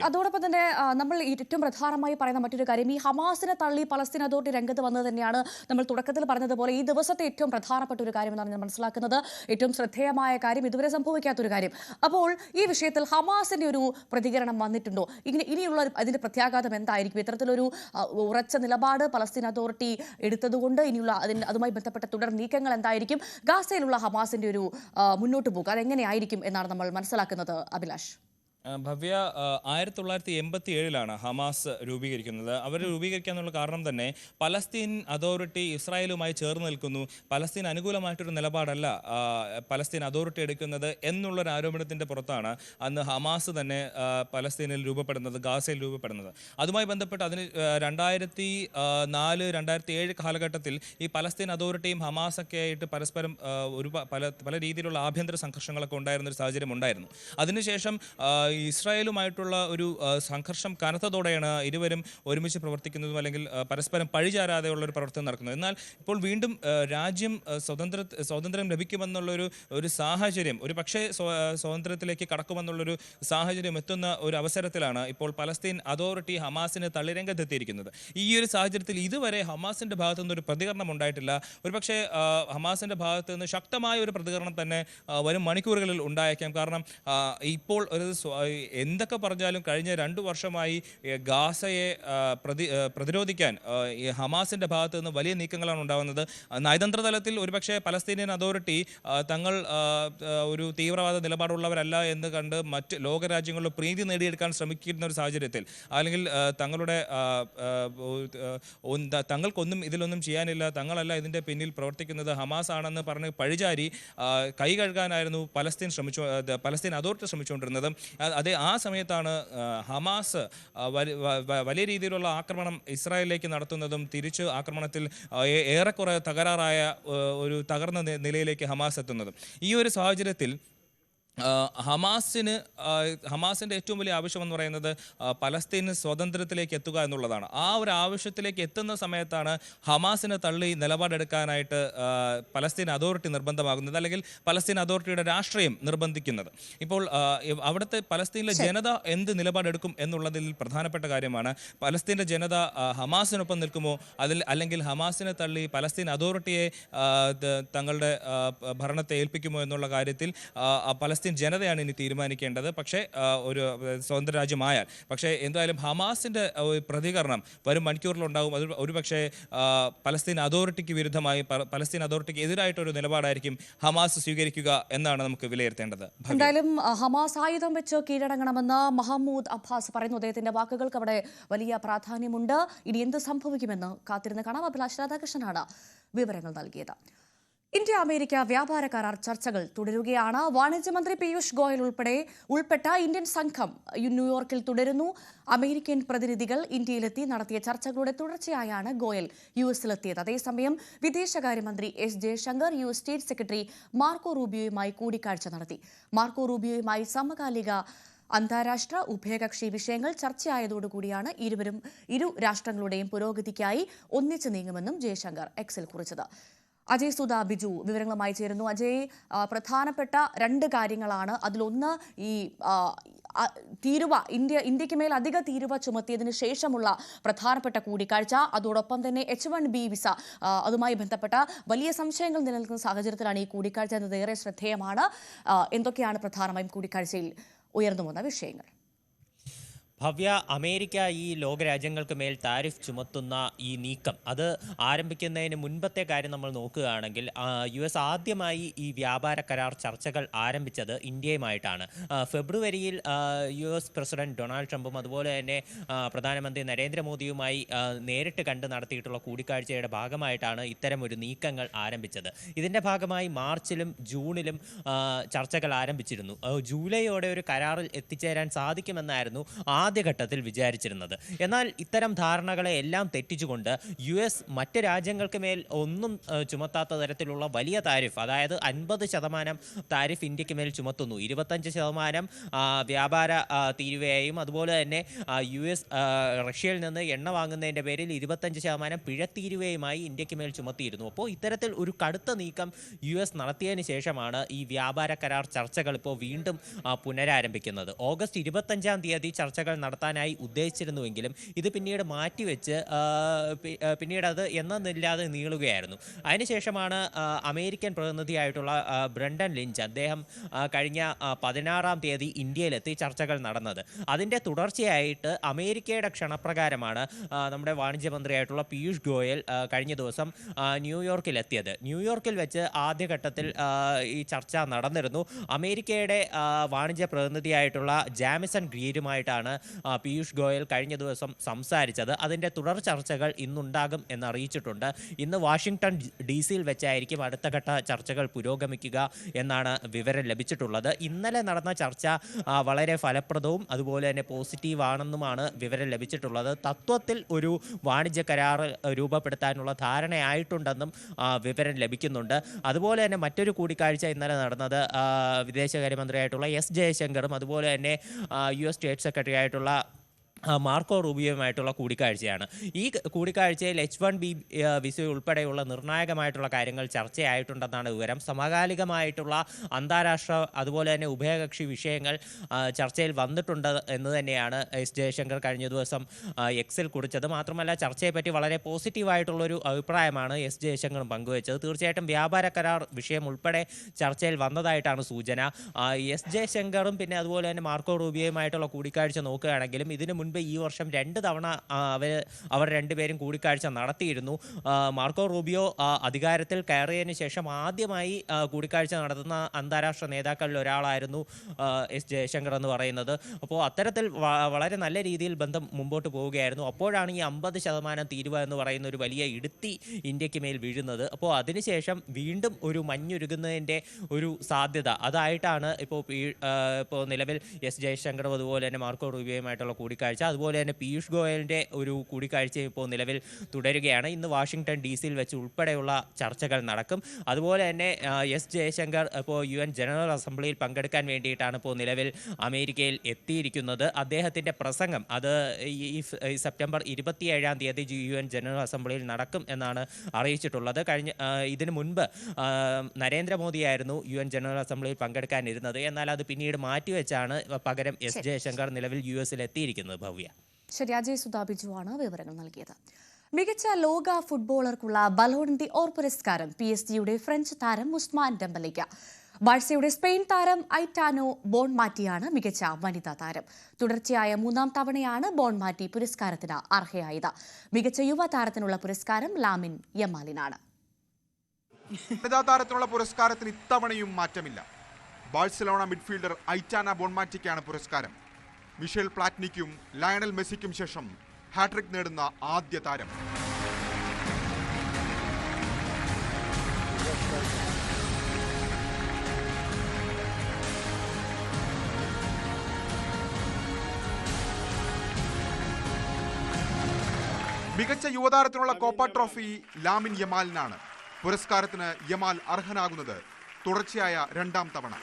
അതോടൊപ്പം തന്നെ നമ്മൾ ഏറ്റവും പ്രധാനമായി പറയുന്ന മറ്റൊരു കാര്യം, ഈ ഹമാസിനെ തള്ളി പലസ്തീൻ അതോറിറ്റി രംഗത്ത് വന്നത് തന്നെയാണ്. നമ്മൾ തുടക്കത്തിൽ പറഞ്ഞതുപോലെ ഈ ദിവസത്തെ ഏറ്റവും പ്രധാനപ്പെട്ട ഒരു കാര്യമെന്നാണ് ഞാൻ മനസ്സിലാക്കുന്നത്. ഏറ്റവും ശ്രദ്ധേയമായ കാര്യം, ഇതുവരെ സംഭവിക്കാത്തൊരു കാര്യം. അപ്പോൾ ഈ വിഷയത്തിൽ ഹമാസിന്റെ ഒരു പ്രതികരണം വന്നിട്ടുണ്ടോ? ഇനിയുള്ള അതിന്റെ പ്രത്യാഘാതം എന്തായിരിക്കും? ഇത്തരത്തിലൊരു ഉറച്ച നിലപാട് പലസ്തീൻ അതോറിറ്റി എടുത്തതുകൊണ്ട് ഇനിയുള്ള അതുമായി ബന്ധപ്പെട്ട തുടർ നീക്കങ്ങൾ എന്തായിരിക്കും? ഗാസയിലുള്ള ഹമാസിന്റെ ഒരു മുന്നോട്ട് പോക്ക് അതെങ്ങനെയായിരിക്കും എന്നാണ് നമ്മൾ മനസ്സിലാക്കുന്നത്. അഭിലാഷ്, ഭവ്യ, 1987 ഹമാസ് രൂപീകരിക്കുന്നത്. അവർ രൂപീകരിക്കാനുള്ള കാരണം തന്നെ പലസ്തീൻ അതോറിറ്റി ഇസ്രായേലുമായി ചേർന്ന് നിൽക്കുന്നു, പലസ്തീൻ അനുകൂലമായിട്ടൊരു നിലപാടല്ല പലസ്തീൻ അതോറിറ്റി എടുക്കുന്നത് എന്നുള്ളൊരു ആരോപണത്തിൻ്റെ പുറത്താണ് അന്ന് ഹമാസ് തന്നെ പലസ്തീനിൽ രൂപപ്പെടുന്നത്, ഗാസയിൽ രൂപപ്പെടുന്നത്. അതുമായി ബന്ധപ്പെട്ട് അതിന് 2004-2007 കാലഘട്ടത്തിൽ ഈ പലസ്തീൻ അതോറിറ്റിയും ഹമാസൊക്കെ ആയിട്ട് പരസ്പരം പല രീതിയിലുള്ള ആഭ്യന്തര സംഘർഷങ്ങളൊക്കെ ഉണ്ടായിരുന്നൊരു സാഹചര്യം ഉണ്ടായിരുന്നു. അതിനുശേഷം ഇസ്രായേലുമായിട്ടുള്ള ഒരു സംഘർഷം കനത്തതോടെയാണ് ഇരുവരും ഒരുമിച്ച് പ്രവർത്തിക്കുന്നതും അല്ലെങ്കിൽ പരസ്പരം പഴിചാരാതെയുള്ള ഒരു പ്രവർത്തനം നടക്കുന്നത്. എന്നാൽ ഇപ്പോൾ വീണ്ടും രാജ്യം സ്വാതന്ത്ര്യം ലഭിക്കുമെന്നുള്ളൊരു സാഹചര്യം, ഒരു പക്ഷേ സ്വാതന്ത്ര്യത്തിലേക്ക് കടക്കുമെന്നുള്ളൊരു സാഹചര്യം എത്തുന്ന ഒരു അവസരത്തിലാണ് ഇപ്പോൾ പലസ്തീൻ അതോറിറ്റി ഹമാസിന് തള്ളിരംഗത്തെത്തിയിരിക്കുന്നത്. ഈ ഒരു സാഹചര്യത്തിൽ ഇതുവരെ ഹമാസിന്റെ ഭാഗത്തു നിന്ന് ഒരു പ്രതികരണം ഉണ്ടായിട്ടില്ല. ഒരുപക്ഷെ ഹമാസിന്റെ ഭാഗത്തു നിന്ന് ശക്തമായ ഒരു പ്രതികരണം തന്നെ വരും മണിക്കൂറുകളിൽ ഉണ്ടായേക്കാം. കാരണം ഇപ്പോൾ എന്തൊക്കെ പറഞ്ഞാലും കഴിഞ്ഞ 2 വർഷമായി ഗാസയെ പ്രതിരോധിക്കാൻ ഈ ഹമാസിന്റെ ഭാഗത്ത് നിന്ന് വലിയ നീക്കങ്ങളാണ് ഉണ്ടാകുന്നത്. നയതന്ത്ര തലത്തിൽ ഒരുപക്ഷെ പലസ്തീനിയൻ അതോറിറ്റി തങ്ങൾ ഒരു തീവ്രവാദ നിലപാടുള്ളവരല്ല എന്ന് കണ്ട് മറ്റ് ലോകരാജ്യങ്ങളിൽ പ്രീതി നേടിയെടുക്കാൻ ശ്രമിക്കുന്ന ഒരു സാഹചര്യത്തിൽ, അല്ലെങ്കിൽ തങ്ങളുടെ തങ്ങൾക്കൊന്നും ഇതിലൊന്നും ചെയ്യാനില്ല, തങ്ങളല്ല ഇതിൻ്റെ പിന്നിൽ പ്രവർത്തിക്കുന്നത് ഹമാസ് ആണെന്ന് പറഞ്ഞ് പഴിചാരി കൈ കഴുകാനായിരുന്നു പലസ്തീൻ അതോറിറ്റി ശ്രമിച്ചുകൊണ്ടിരുന്നത്. അതേ ആ സമയത്താണ് ഹമാസ് വലിയ രീതിയിലുള്ള ആക്രമണം ഇസ്രായേലിലേക്ക് നടത്തുന്നതും തിരിച്ച് ആക്രമണത്തിൽ ഏറെക്കുറെ തകരാറായ ഒരു തകർന്ന നിലയിലേക്ക് ഹമാസ് എത്തുന്നതും. ഈ ഒരു സാഹചര്യത്തിൽ ഹമാസിൻ്റെ ഏറ്റവും വലിയ ആവശ്യം എന്ന് പറയുന്നത് പലസ്തീൻ സ്വാതന്ത്ര്യത്തിലേക്ക് എത്തുക എന്നുള്ളതാണ്. ആ ഒരു ആവശ്യത്തിലേക്ക് എത്തുന്ന സമയത്താണ് ഹമാസിനെ തള്ളി നിലപാടെടുക്കാനായിട്ട് പലസ്തീൻ അതോറിറ്റി നിർബന്ധമാകുന്നത്, അല്ലെങ്കിൽ പലസ്തീൻ അതോറിറ്റിയുടെ രാഷ്ട്രീയം നിർബന്ധിക്കുന്നത്. ഇപ്പോൾ അവിടുത്തെ പലസ്തീനിലെ ജനത എന്ത് നിലപാടെടുക്കും എന്നുള്ളതിൽ പ്രധാനപ്പെട്ട കാര്യമാണ്. പലസ്തീൻ്റെ ജനത ഹമാസിനൊപ്പം നിൽക്കുമോ, അല്ലെങ്കിൽ ഹമാസിനെ തള്ളി പലസ്തീൻ അതോറിറ്റിയെ തങ്ങളുടെ ഭരണത്തെ ഏൽപ്പിക്കുമോ എന്നുള്ള കാര്യത്തിൽ പലസ്തീൻ ജനതയാണ് ഇനി തീരുമാനിക്കേണ്ടത്. പക്ഷേ ഒരു സ്വതന്ത്ര രാജ്യമായാൽ, പക്ഷേ എന്തായാലും ഹമാസിന്റെ പ്രതികരണം വരും മണിക്കൂറിലുണ്ടാകും. അത് ഒരുപക്ഷെ പലസ്തീൻ അതോറിറ്റിക്ക് വിരുദ്ധമായി, പലസ്തീൻ അതോറിറ്റിക്ക് എതിരായിട്ടൊരു നിലപാടായിരിക്കും ഹമാസ് സ്വീകരിക്കുക എന്നാണ് നമുക്ക് വിലയിരുത്തേണ്ടത്. എന്തായാലും ഹമാസ് ആയുധം വെച്ച് കീഴടങ്ങണമെന്ന് മഹമ്മൂദ് അബ്ബാസ് പറയുന്നു. അദ്ദേഹത്തിന്റെ വാക്കുകൾക്ക് അവിടെ വലിയ പ്രാധാന്യമുണ്ട്. ഇനി എന്ത് സംഭവിക്കുമെന്ന് കാത്തിരുന്ന് കാണാം. അഭിലാഷ് രാധാകൃഷ്ണനാണ് വിവരങ്ങൾ നൽകിയത്. ഇന്ത്യ അമേരിക്ക വ്യാപാര കരാർ ചർച്ചകൾ തുടരുകയാണ്. വാണിജ്യമന്ത്രി പീയൂഷ് ഗോയൽ ഉൾപ്പെട്ട ഇന്ത്യൻ സംഘം ന്യൂയോർക്കിൽ തുടരുന്നു. അമേരിക്കൻ പ്രതിനിധികൾ ഇന്ത്യയിലെത്തി നടത്തിയ ചർച്ചകളുടെ തുടർച്ചയായാണ് ഗോയൽ യുഎസിലെത്തിയത്. അതേസമയം വിദേശകാര്യമന്ത്രി S Jaishankar US state secretary Marco റൂബിയോയുമായി കൂടിക്കാഴ്ച നടത്തി. മാർക്കോ റൂബിയോയുമായി സമകാലിക അന്താരാഷ്ട്ര ഉഭയകക്ഷി വിഷയങ്ങൾ ചർച്ചയായതോടുകൂടിയാണ് ഇരു രാഷ്ട്രങ്ങളുടെയും പുരോഗതിക്കായി ഒന്നിച്ചു നീങ്ങുമെന്നും ജയശങ്കർ എക്സിൽ കുറിച്ചത്. അജയ് സുധ ബിജു വിവരങ്ങളുമായി ചേരുന്നു. അജയ്, പ്രധാനപ്പെട്ട 2 കാര്യങ്ങളാണ്. അതിലൊന്ന് ഈ ഇന്ത്യക്ക് മേൽ അധിക തീരുവ ചുമത്തിയതിനു ശേഷമുള്ള പ്രധാനപ്പെട്ട കൂടിക്കാഴ്ച. അതോടൊപ്പം തന്നെ H1B വിസ, അതുമായി ബന്ധപ്പെട്ട വലിയ സംശയങ്ങൾ നിലനിൽക്കുന്ന സാഹചര്യത്തിലാണ് ഈ കൂടിക്കാഴ്ച എന്നത് ഏറെ ശ്രദ്ധേയമാണ്. എന്തൊക്കെയാണ് പ്രധാനമായും കൂടിക്കാഴ്ചയിൽ ഉയർന്നു വന്ന വിഷയങ്ങൾ? ഭവ്യ, അമേരിക്ക ഈ ലോകരാജ്യങ്ങൾക്ക് മേൽ താരിഫ് ചുമത്തുന്ന ഈ നീക്കം അത് ആരംഭിക്കുന്നതിന് മുൻപത്തെ കാര്യം നമ്മൾ നോക്കുകയാണെങ്കിൽ US ആദ്യമായി ഈ വ്യാപാര കരാർ ചർച്ചകൾ ആരംഭിച്ചത് ഇന്ത്യയുമായിട്ടാണ്. ഫെബ്രുവരിയിൽ US പ്രസിഡന്റ് ഡൊണാൾഡ് ട്രംപും അതുപോലെ തന്നെ പ്രധാനമന്ത്രി നരേന്ദ്രമോദിയുമായി നേരിട്ട് കണ്ട് നടത്തിയിട്ടുള്ള കൂടിക്കാഴ്ചയുടെ ഭാഗമായിട്ടാണ് ഇത്തരം ഒരു നീക്കങ്ങൾ ആരംഭിച്ചത്. ഇതിൻ്റെ ഭാഗമായി മാർച്ചിലും ജൂണിലും ചർച്ചകൾ ആരംഭിച്ചിരുന്നു. ജൂലൈയോടെ ഒരു കരാറിൽ എത്തിച്ചേരാൻ സാധിക്കുമെന്നായിരുന്നു ആദ്യഘട്ടത്തിൽ വിചാരിച്ചിരുന്നത്. എന്നാൽ ഇത്തരം ധാരണകളെ എല്ലാം തെറ്റിച്ചുകൊണ്ട് US മറ്റ് രാജ്യങ്ങൾക്ക് മേൽ ഒന്നും ചുമത്താത്ത തരത്തിലുള്ള വലിയ താരിഫ്, അതായത് 50% താരിഫ് ഇന്ത്യക്ക് മേൽ ചുമത്തുന്നു. 25% വ്യാപാര തീരുവയായും അതുപോലെ തന്നെ US റഷ്യയിൽ നിന്ന് എണ്ണ വാങ്ങുന്നതിൻ്റെ പേരിൽ 25% പിഴത്തീരുവയുമായി ഇന്ത്യക്ക് മേൽ ചുമത്തിയിരുന്നു. അപ്പോൾ ഇത്തരത്തിൽ ഒരു കടുത്ത നീക്കം US നടത്തിയതിന് ശേഷമാണ് ഈ വ്യാപാര കരാർ ചർച്ചകൾ ഇപ്പോൾ വീണ്ടും പുനരാരംഭിക്കുന്നത്. ഓഗസ്റ്റ് 25-ാം തീയതി ചർച്ചകൾ നടത്താനായി ഉദ്ദേശിച്ചിരുന്നുവെങ്കിലും ഇത് പിന്നീട് മാറ്റിവെച്ച് പിന്നീട് അത് എന്നൊന്നില്ലാതെ നീളുകയായിരുന്നു. അതിനുശേഷമാണ് അമേരിക്കൻ പ്രതിനിധിയായിട്ടുള്ള ബ്രണ്ടൻ ലിഞ്ച്, അദ്ദേഹം കഴിഞ്ഞ 16-ാം തീയതി ഇന്ത്യയിലെത്തി ചർച്ചകൾ നടന്നത്. അതിൻ്റെ തുടർച്ചയായിട്ട് അമേരിക്കയുടെ ക്ഷണപ്രകാരമാണ് നമ്മുടെ വാണിജ്യമന്ത്രിയായിട്ടുള്ള പീയൂഷ് ഗോയൽ കഴിഞ്ഞ ദിവസം ന്യൂയോർക്കിലെത്തിയത്. ന്യൂയോർക്കിൽ വെച്ച് ആദ്യഘട്ടത്തിൽ ഈ ചർച്ച നടന്നിരുന്നു. അമേരിക്കയുടെ വാണിജ്യ പ്രതിനിധിയായിട്ടുള്ള ജാമിസൺ ഗ്രീരുമായിട്ടാണ് പീയൂഷ് ഗോയൽ കഴിഞ്ഞ ദിവസം സംസാരിച്ചത്. അതിൻ്റെ തുടർ ചർച്ചകൾ ഇന്നുണ്ടാകും എന്നറിയിച്ചിട്ടുണ്ട്. ഇന്ന് വാഷിംഗ്ടൺ DC-യിൽ വെച്ചായിരിക്കും അടുത്ത ഘട്ട ചർച്ചകൾ പുരോഗമിക്കുക എന്നാണ് വിവരം ലഭിച്ചിട്ടുള്ളത്. ഇന്നലെ നടന്ന ചർച്ച വളരെ ഫലപ്രദവും അതുപോലെ തന്നെ പോസിറ്റീവ് ആണെന്നുമാണ് വിവരം ലഭിച്ചിട്ടുള്ളത്. തത്വത്തിൽ ഒരു വാണിജ്യ കരാർ രൂപപ്പെടുത്താനുള്ള ധാരണയായിട്ടുണ്ടെന്നും വിവരം ലഭിക്കുന്നുണ്ട്. അതുപോലെ തന്നെ മറ്റൊരു കൂടിക്കാഴ്ച ഇന്നലെ നടന്നത് വിദേശകാര്യമന്ത്രിയായിട്ടുള്ള എസ് ജയശങ്കറും അതുപോലെ തന്നെ US സ്റ്റേറ്റ് സെക്രട്ടറി ആയിട്ടുള്ള മാർക്കോ റൂബിയോയുമായിട്ടുള്ള കൂടിക്കാഴ്ചയാണ്. ഈ കൂടിക്കാഴ്ചയിൽ H1B വിസ ഉൾപ്പെടെയുള്ള നിർണായകമായിട്ടുള്ള കാര്യങ്ങൾ ചർച്ചയായിട്ടുണ്ടെന്നാണ് വിവരം. സമകാലികമായിട്ടുള്ള അന്താരാഷ്ട്ര അതുപോലെ തന്നെ ഉഭയകക്ഷി വിഷയങ്ങൾ ചർച്ചയിൽ വന്നിട്ടുണ്ട് എന്ന് തന്നെയാണ് എസ് ജയശങ്കർ കഴിഞ്ഞ ദിവസം എക്സിൽ കുറിച്ചത്. മാത്രമല്ല ചർച്ചയെപ്പറ്റി വളരെ പോസിറ്റീവായിട്ടുള്ളൊരു അഭിപ്രായമാണ് എസ് ജയശങ്കറും പങ്കുവച്ചത്. തീർച്ചയായിട്ടും വ്യാപാര കരാർ വിഷയം ഉൾപ്പെടെ ചർച്ചയിൽ വന്നതായിട്ടാണ് സൂചന. എസ് ജയശങ്കറും പിന്നെ അതുപോലെ തന്നെ മാർക്കോ റൂബിയോയുമായിട്ടുള്ള കൂടിക്കാഴ്ച നോക്കുകയാണെങ്കിലും ഇതിനു മുൻപ് ഈ വർഷം 2 തവണ അവർ രണ്ടുപേരും കൂടിക്കാഴ്ച നടത്തിയിരുന്നു. മാർക്കോ റൂബിയോ അധികാരത്തിൽ കയറിയതിന് ശേഷം ആദ്യമായി കൂടിക്കാഴ്ച നടത്തുന്ന അന്താരാഷ്ട്ര നേതാക്കളിൽ ഒരാളായിരുന്നു എസ് ജയശങ്കർ എന്ന് പറയുന്നത്. അപ്പോൾ അത്തരത്തിൽ വളരെ നല്ല രീതിയിൽ ബന്ധം മുമ്പോട്ട് പോവുകയായിരുന്നു. അപ്പോഴാണ് ഈ 50% തീരുവ എന്ന് പറയുന്ന ഒരു വലിയ ഇടുത്തി ഇന്ത്യക്ക് മേൽ വീഴുന്നത്. അപ്പോൾ അതിനുശേഷം വീണ്ടും ഒരു മഞ്ഞുരുകുന്നതിൻ്റെ ഒരു സാധ്യത അതായിട്ടാണ് ഇപ്പോൾ നിലവിൽ എസ് ജയശങ്കറും അതുപോലെ തന്നെ മാർക്കോ റൂബിയോയുമായിട്ടുള്ള കൂടിക്കാഴ്ച, അതുപോലെ തന്നെ പീയൂഷ് ഗോയലിൻ്റെ ഒരു കൂടിക്കാഴ്ചയും ഇപ്പോൾ നിലവിൽ തുടരുകയാണ്. ഇന്ന് വാഷിംഗ്ടൺ DC വെച്ച് ഉൾപ്പെടെയുള്ള ചർച്ചകൾ നടക്കും. അതുപോലെ തന്നെ എസ് ജയശങ്കർ ഇപ്പോൾ UN ജനറൽ അസംബ്ലിയിൽ പങ്കെടുക്കാൻ വേണ്ടിയിട്ടാണ് ഇപ്പോൾ നിലവിൽ അമേരിക്കയിൽ എത്തിയിരിക്കുന്നത്. അദ്ദേഹത്തിൻ്റെ പ്രസംഗം അത് ഈ സെപ്റ്റംബർ 27-ാം തീയതി UN ജനറൽ അസംബ്ലിയിൽ നടക്കും എന്നാണ് അറിയിച്ചിട്ടുള്ളത്. ഇതിനു മുൻപ് നരേന്ദ്രമോദിയായിരുന്നു UN ജനറൽ അസംബ്ലിയിൽ പങ്കെടുക്കാനിരുന്നത്. എന്നാൽ അത് പിന്നീട് മാറ്റിവെച്ചാണ് പകരം എസ് ജയശങ്കർ നിലവിൽ US എത്തിയിരിക്കുന്നത്. ഭവ്യ. ശരി, അജയ് സുധാ ബിജുവാണ് വിവരങ്ങൾ നൽകിയത്. മികച്ച ലോക ഫുട്ബോളർക്കുള്ള ബലോൺ ഡി ഓർ പുരസ്കാരം PSG-യുടെ ഫ്രഞ്ച് താരം ഉസ്മാൻ ഡെമ്പലിക്ക്. ബാഴ്സയുടെ സ്പെയിൻ താരം ഐറ്റാനോ ബോൺമാറ്റിയാണ് മികച്ച വനിതാ താരം. തുടർച്ചയായ 3-ാം തവണയാണ് ബോൺമാറ്റി പുരസ്കാരത്തിന് അർഹയായത്. മികച്ച യുവ താരത്തിനുള്ള പുരസ്കാരം ലാമിൻ യമാലിനാണ്. വനിതാ താരത്തിനുള്ള പുരസ്കാരത്തിന് ഇത്തവണയും മാറ്റമില്ല. ബാഴ്സലോണ മിഡ്ഫീൽഡർ ഐറ്റാന ബോൺമാറ്റിക്കാണ് പുരസ്കാരം. മിഷേൽ പ്ലാറ്റ്നിക്കും ലയണൽ മെസ്സിക്കും ശേഷം ഹാട്രിക് നേടുന്ന ആദ്യ താരം. മികച്ച യുവതാരത്തിനുള്ള കോപ്പ ട്രോഫി ലാമിൻ യമാലിനാണ്. പുരസ്കാരത്തിന് യമാൽ അർഹനാകുന്നത് തുടർച്ചയായ 2-ാം തവണ.